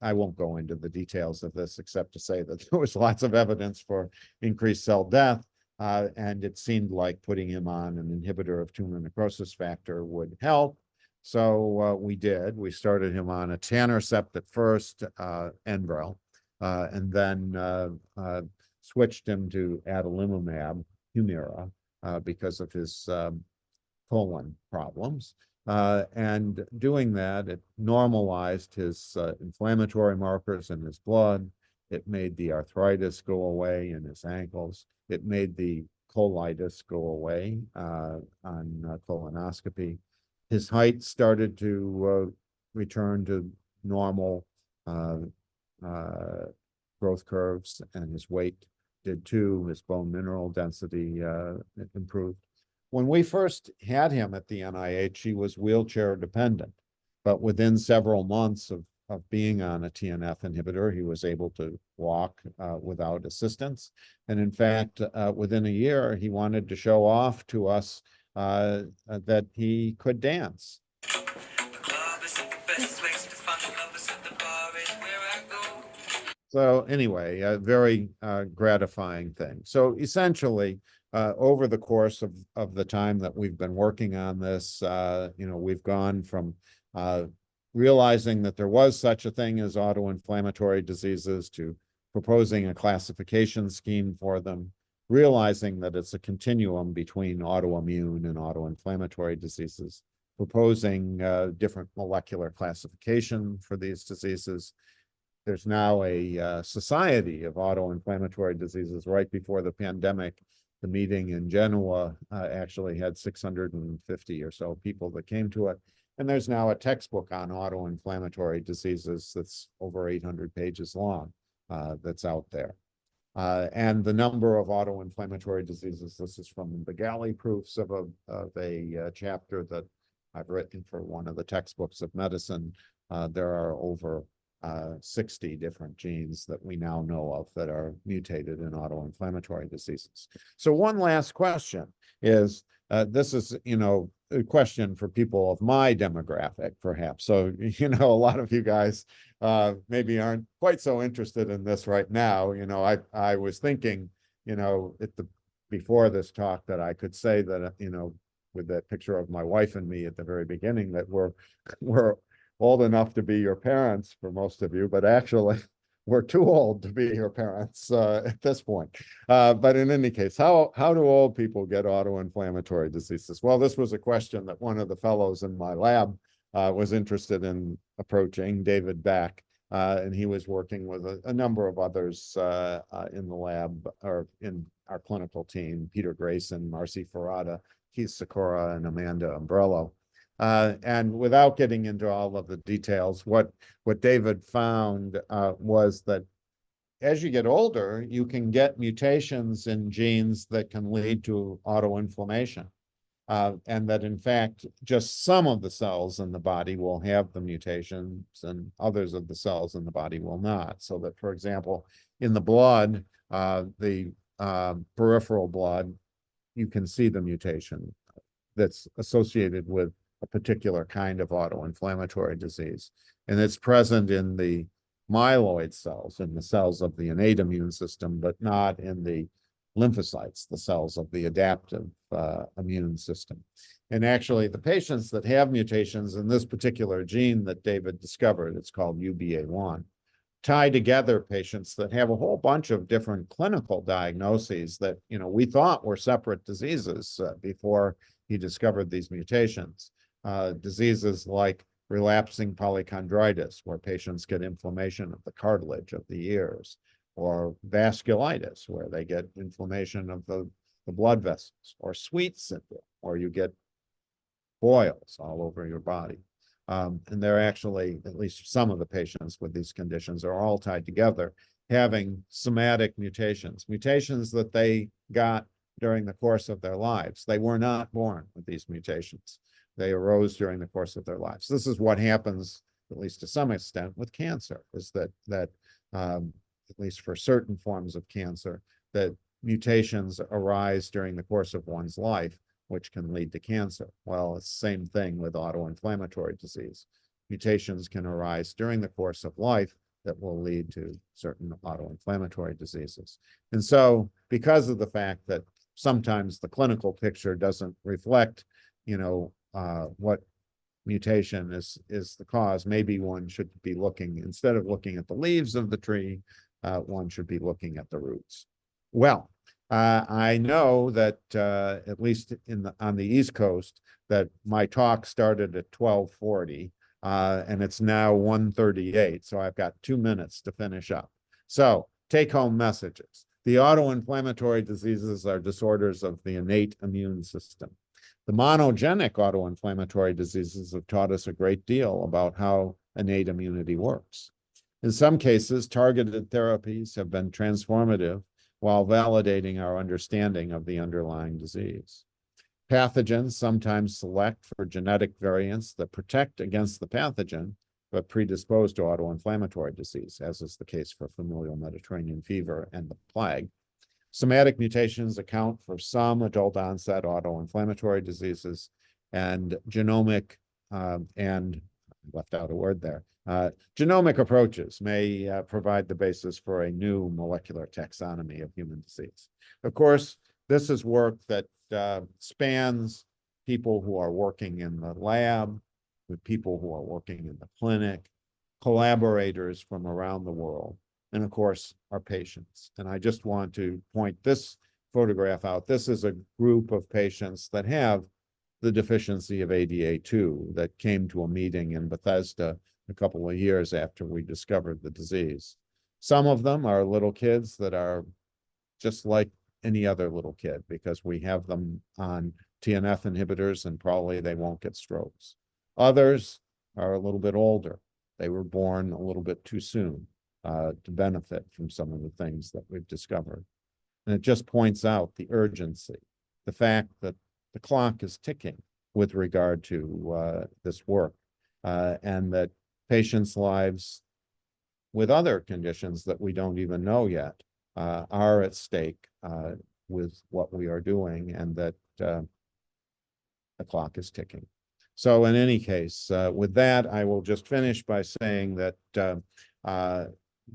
I won't go into the details of this except to say that there was lots of evidence for increased cell death, and it seemed like putting him on an inhibitor of tumor necrosis factor would help. So we did. We started him on etanercept at first, Enbrel, and then switched him to adalimumab, Humira, because of his colon problems. And doing that, it normalized his inflammatory markers in his blood. It made the arthritis go away in his ankles. It made the colitis go away on colonoscopy. His height started to return to normal growth curves, and his weight did too. His bone mineral density improved. When we first had him at the NIH, he was wheelchair dependent, but within several months of being on a TNF inhibitor, he was able to walk without assistance. And in fact, within a year, he wanted to show off to us that he could dance. So anyway, a very gratifying thing. So essentially, over the course of the time that we've been working on this, we've gone from realizing that there was such a thing as autoinflammatory diseases to proposing a classification scheme for them, realizing that it's a continuum between autoimmune and autoinflammatory diseases, proposing different molecular classification for these diseases. There's now a society of autoinflammatory diseases. Right before the pandemic, the meeting in Genoa actually had 650 or so people that came to it. And there's now a textbook on autoinflammatory diseases that's over 800 pages long that's out there. And the number of autoinflammatory diseases, this is from the galley proofs of a chapter that I've written for one of the textbooks of medicine. There are over 60 different genes that we now know of that are mutated in autoinflammatory diseases. So one last question is, this is, a question for people of my demographic, perhaps. So, a lot of you guys maybe aren't quite so interested in this right now. I was thinking, before this talk that I could say that, with that picture of my wife and me at the very beginning, that we're old enough to be your parents for most of you, but actually we're too old to be your parents at this point. But in any case, how do old people get autoinflammatory diseases? Well, this was a question that one of the fellows in my lab was interested in approaching, David Beck, and he was working with a number of others in the lab or in our clinical team, Peter Grayson, Marcy Ferrata, Keith Sikora, and Amanda Umbrello. And without getting into all of the details, what David found was that as you get older, you can get mutations in genes that can lead to autoinflammation. And that in fact, just some of the cells in the body will have the mutations and others of the cells in the body will not. So that, for example, in the blood, the peripheral blood, you can see the mutation that's associated with a particular kind of autoinflammatory disease. And it's present in the myeloid cells, in the cells of the innate immune system, but not in the lymphocytes, the cells of the adaptive immune system. And actually, the patients that have mutations in this particular gene that David discovered, it's called UBA1, tie together patients that have a whole bunch of different clinical diagnoses that, we thought were separate diseases before he discovered these mutations. Diseases like relapsing polychondritis, where patients get inflammation of the cartilage of the ears, or vasculitis, where they get inflammation of the blood vessels, or sweet syndrome, or you get boils all over your body. And they're actually, at least some of the patients with these conditions are all tied together, having somatic mutations that they got during the course of their lives. They were not born with these mutations. They arose during the course of their lives. This is what happens, at least to some extent, with cancer, is that at least for certain forms of cancer, that mutations arise during the course of one's life, which can lead to cancer. Well, it's the same thing with autoinflammatory disease. Mutations can arise during the course of life that will lead to certain autoinflammatory diseases. And so, because of the fact that sometimes the clinical picture doesn't reflect, what mutation is the cause, maybe one should be looking, instead of looking at the leaves of the tree, one should be looking at the roots. Well, I know that at least on the East Coast, that my talk started at 12:40, and it's now 1:38, so I've got 2 minutes to finish up. So, take-home messages. The autoinflammatory diseases are disorders of the innate immune system. The monogenic autoinflammatory diseases have taught us a great deal about how innate immunity works. In some cases, targeted therapies have been transformative while validating our understanding of the underlying disease. Pathogens sometimes select for genetic variants that protect against the pathogen, but predispose to autoinflammatory disease, as is the case for familial Mediterranean fever and the plague. Somatic mutations account for some adult-onset autoinflammatory diseases, and genomic and left out a word there. Genomic approaches may provide the basis for a new molecular taxonomy of human disease. Of course, this is work that spans people who are working in the lab, with people who are working in the clinic, collaborators from around the world, and of course, our patients. And I just want to point this photograph out. This is a group of patients that have the deficiency of ADA2 that came to a meeting in Bethesda a couple of years after we discovered the disease. Some of them are little kids that are just like any other little kid, because we have them on TNF inhibitors and probably they won't get strokes. Others are a little bit older. They were born a little bit too soon to benefit from some of the things that we've discovered. And it just points out the urgency, the fact that the clock is ticking with regard to this work, and that patients' lives with other conditions that we don't even know yet are at stake with what we are doing, and that the clock is ticking. So in any case, with that, I will just finish by saying that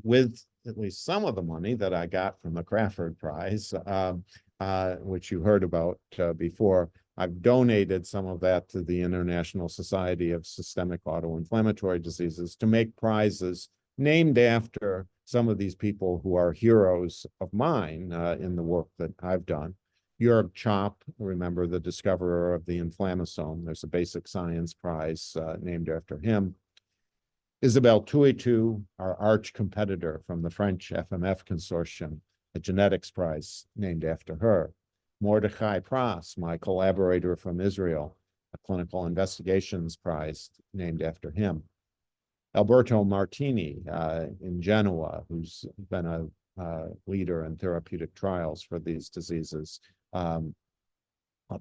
with at least some of the money that I got from the Crafoord Prize, which you heard about before, I've donated some of that to the International Society of Systemic Autoinflammatory Diseases to make prizes named after some of these people who are heroes of mine in the work that I've done. Jörg Chopp, remember, the discoverer of the inflammasome. There's a basic science prize named after him. Isabelle Touitou, our arch competitor from the French FMF consortium, a genetics prize named after her. Mordechai Pras, my collaborator from Israel, a clinical investigations prize named after him. Alberto Martini in Genoa, who's been a leader in therapeutic trials for these diseases, a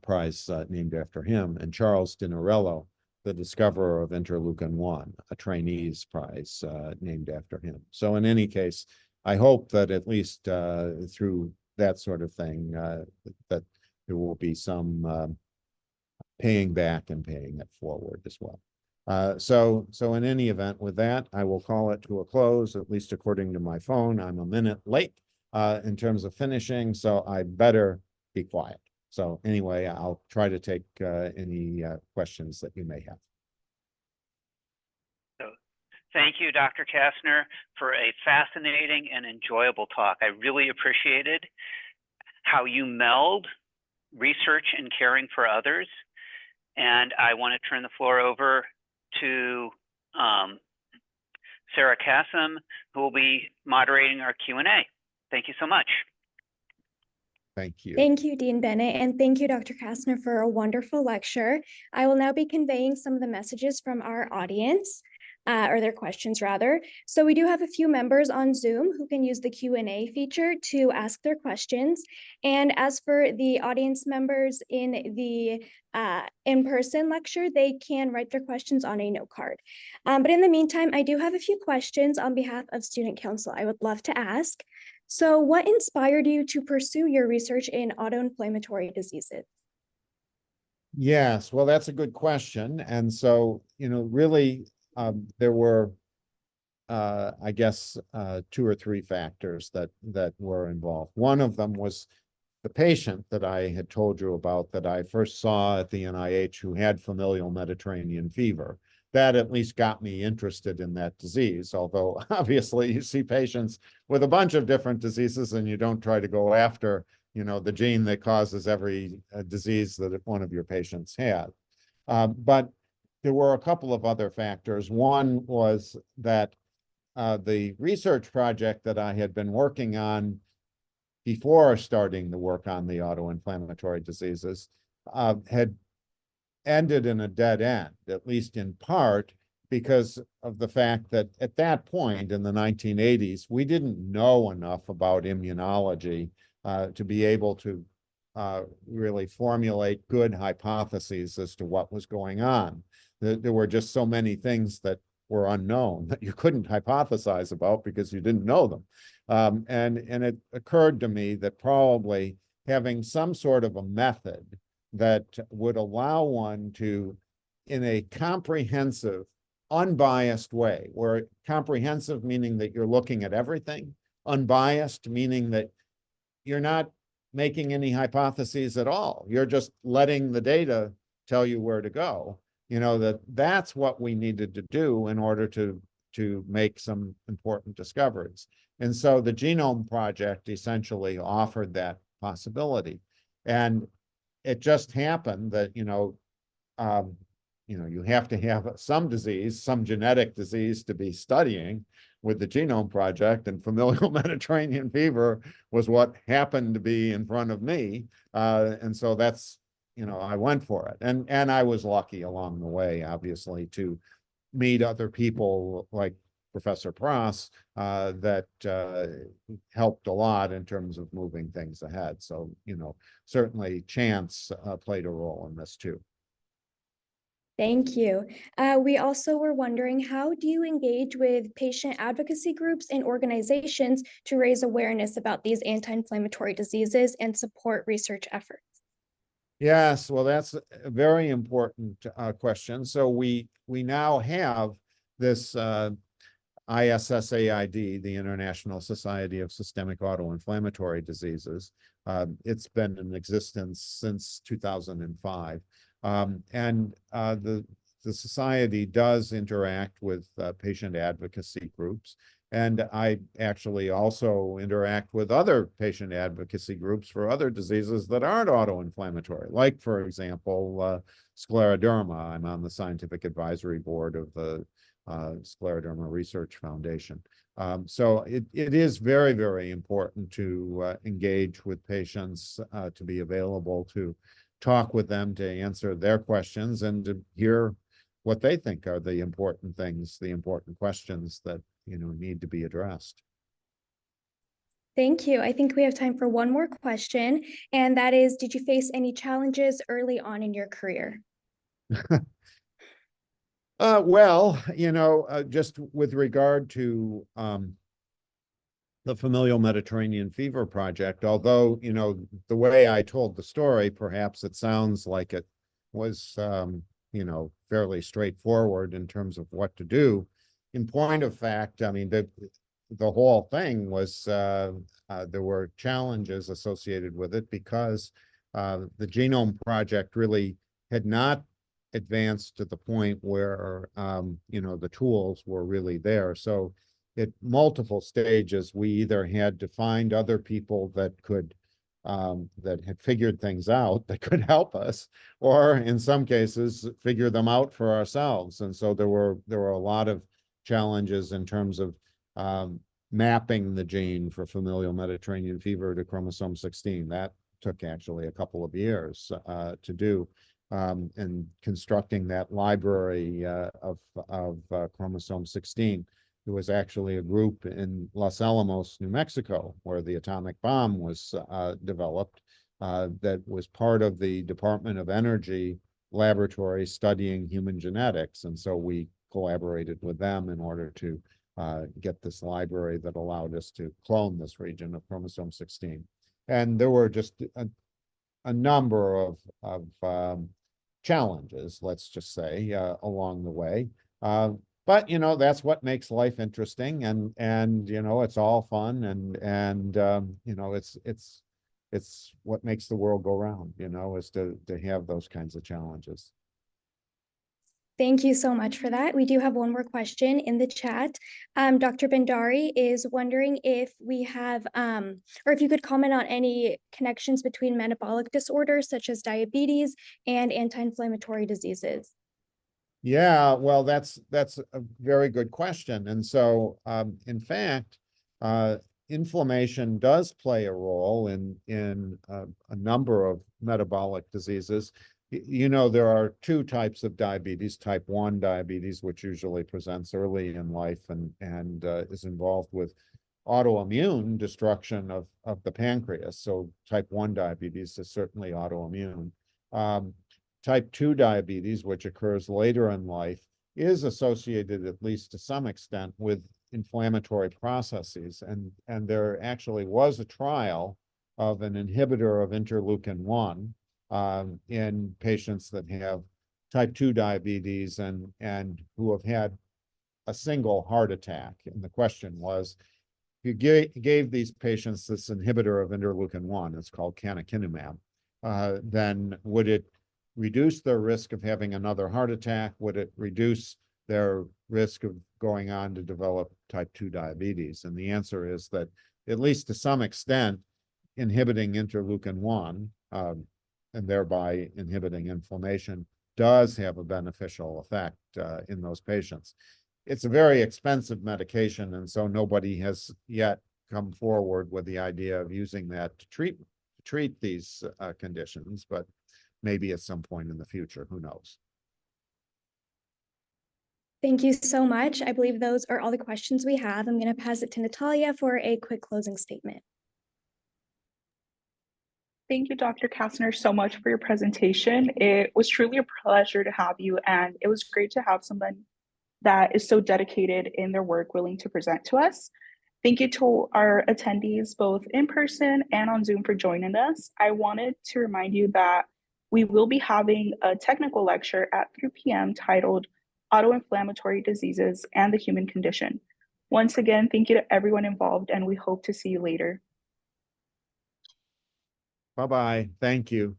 prize named after him. And Charles Dinarello, the discoverer of interleukin-1, a trainees prize named after him. So in any case, I hope that at least through that sort of thing, that there will be some paying back and paying it forward as well. So in any event, with that, I will call it to a close, at least according to my phone. I'm a minute late in terms of finishing, so I better be quiet. So anyway, I'll try to take any questions that you may have. So thank you, Dr. Kastner, for a fascinating and enjoyable talk. I really appreciated how you meld research and caring for others. And I want to turn the floor over to Sarah Kassem, who will be moderating our Q&A. Thank you so much. Thank you. Thank you, Dean Bennett, and thank you, Dr. Kastner, for a wonderful lecture. I will now be conveying some of the messages from our audience, or their questions rather. So we do have a few members on Zoom who can use the Q&A feature to ask their questions. And as for the audience members in the in-person lecture, they can write their questions on a note card. But in the meantime, I do have a few questions on behalf of Student Council I would love to ask. So what inspired you to pursue your research in autoinflammatory diseases? Yes, well, that's a good question. And so, really, there were, I guess, 2 or 3 factors that were involved. One of them was the patient that I had told you about that I first saw at the NIH who had familial Mediterranean fever. That at least got me interested in that disease, although obviously you see patients with a bunch of different diseases and you don't try to go after, the gene that causes every disease that one of your patients had. But there were a couple of other factors. One was that the research project that I had been working on before starting the work on the autoinflammatory diseases had ended in a dead end, at least in part because of the fact that at that point in the 1980s, we didn't know enough about immunology to be able to really formulate good hypotheses as to what was going on. There were just so many things that were unknown that you couldn't hypothesize about because you didn't know them. And it occurred to me that probably having some sort of a method that would allow one to, in a comprehensive, unbiased way, where comprehensive meaning that you're looking at everything, unbiased meaning that you're not making any hypotheses at all. You're just letting the data tell you where to go. That's what we needed to do in order to make some important discoveries. And so the Genome Project essentially offered that possibility. And it just happened that, you have to have some disease, some genetic disease to be studying with the Genome Project, and familial Mediterranean fever was what happened to be in front of me. And so that's, I went for it. And I was lucky along the way, obviously, to meet other people like Professor Pross that helped a lot in terms of moving things ahead. So, certainly chance played a role in this too. Thank you. We also were wondering, how do you engage with patient advocacy groups and organizations to raise awareness about these anti-inflammatory diseases and support research efforts? Yes, well, that's a very important question. So we now have this ISSAID, the International Society of Systemic Autoinflammatory Diseases. It's been in existence since 2005. And the society does interact with patient advocacy groups. And I actually also interact with other patient advocacy groups for other diseases that aren't autoinflammatory, like, for example, scleroderma. I'm on the scientific advisory board of the Scleroderma Research Foundation. So it is very, very important to engage with patients, to be available to talk with them, to answer their questions, and to hear what they think are the important things, the important questions that need to be addressed. Thank you. I think we have time for one more question, and that is, did you face any challenges early on in your career? Well, just with regard to the familial Mediterranean fever project, although, the way I told the story, perhaps it sounds like it was, fairly straightforward in terms of what to do. In point of fact, I mean, the whole thing was, there were challenges associated with it because the Genome Project really had not advanced to the point where, the tools were really there. So at multiple stages, we either had to find other people that could, that had figured things out that could help us, or in some cases, figure them out for ourselves. And so there were a lot of challenges in terms of mapping the gene for familial Mediterranean fever to chromosome 16. That took actually a couple of years to do. And constructing that library of chromosome 16. There was actually a group in Los Alamos, New Mexico, where the atomic bomb was developed, that was part of the Department of Energy laboratory studying human genetics. And so we collaborated with them in order to get this library that allowed us to clone this region of chromosome 16. And there were just a number of challenges, let's just say, along the way. But that's what makes life interesting, and it's all fun, and it's what makes the world go round, is to have those kinds of challenges. Thank you so much for that. We do have one more question in the chat. Dr. Bhandari is wondering if we have, or if you could comment on any connections between metabolic disorders such as diabetes and anti-inflammatory diseases. Yeah, well, that's a very good question. And so, in fact, inflammation does play a role in a number of metabolic diseases. There are two types of diabetes: type 1 diabetes, which usually presents early in life and is involved with autoimmune destruction of the pancreas. So type 1 diabetes is certainly autoimmune. Type 2 diabetes, which occurs later in life, is associated, at least to some extent, with inflammatory processes. And there actually was a trial of an inhibitor of interleukin-1 in patients that have type 2 diabetes and who have had a single heart attack. And the question was, if you gave these patients this inhibitor of interleukin-1, it's called canakinumab, then would it reduce their risk of having another heart attack? Would it reduce their risk of going on to develop type 2 diabetes? And the answer is that, at least to some extent, inhibiting interleukin-1 and thereby inhibiting inflammation does have a beneficial effect in those patients. It's a very expensive medication, and so nobody has yet come forward with the idea of using that to treat these conditions, but maybe at some point in the future, who knows? Thank you so much. I believe those are all the questions we have. I'm going to pass it to Natalia for a quick closing statement. Thank you, Dr. Kastner, so much for your presentation. It was truly a pleasure to have you, and it was great to have someone that is so dedicated in their work willing to present to us. Thank you to our attendees, both in person and on Zoom, for joining us. I wanted to remind you that we will be having a technical lecture at 3 p.m. titled Autoinflammatory Diseases and the Human Condition. Once again, thank you to everyone involved, and we hope to see you later. Bye-bye. Thank you.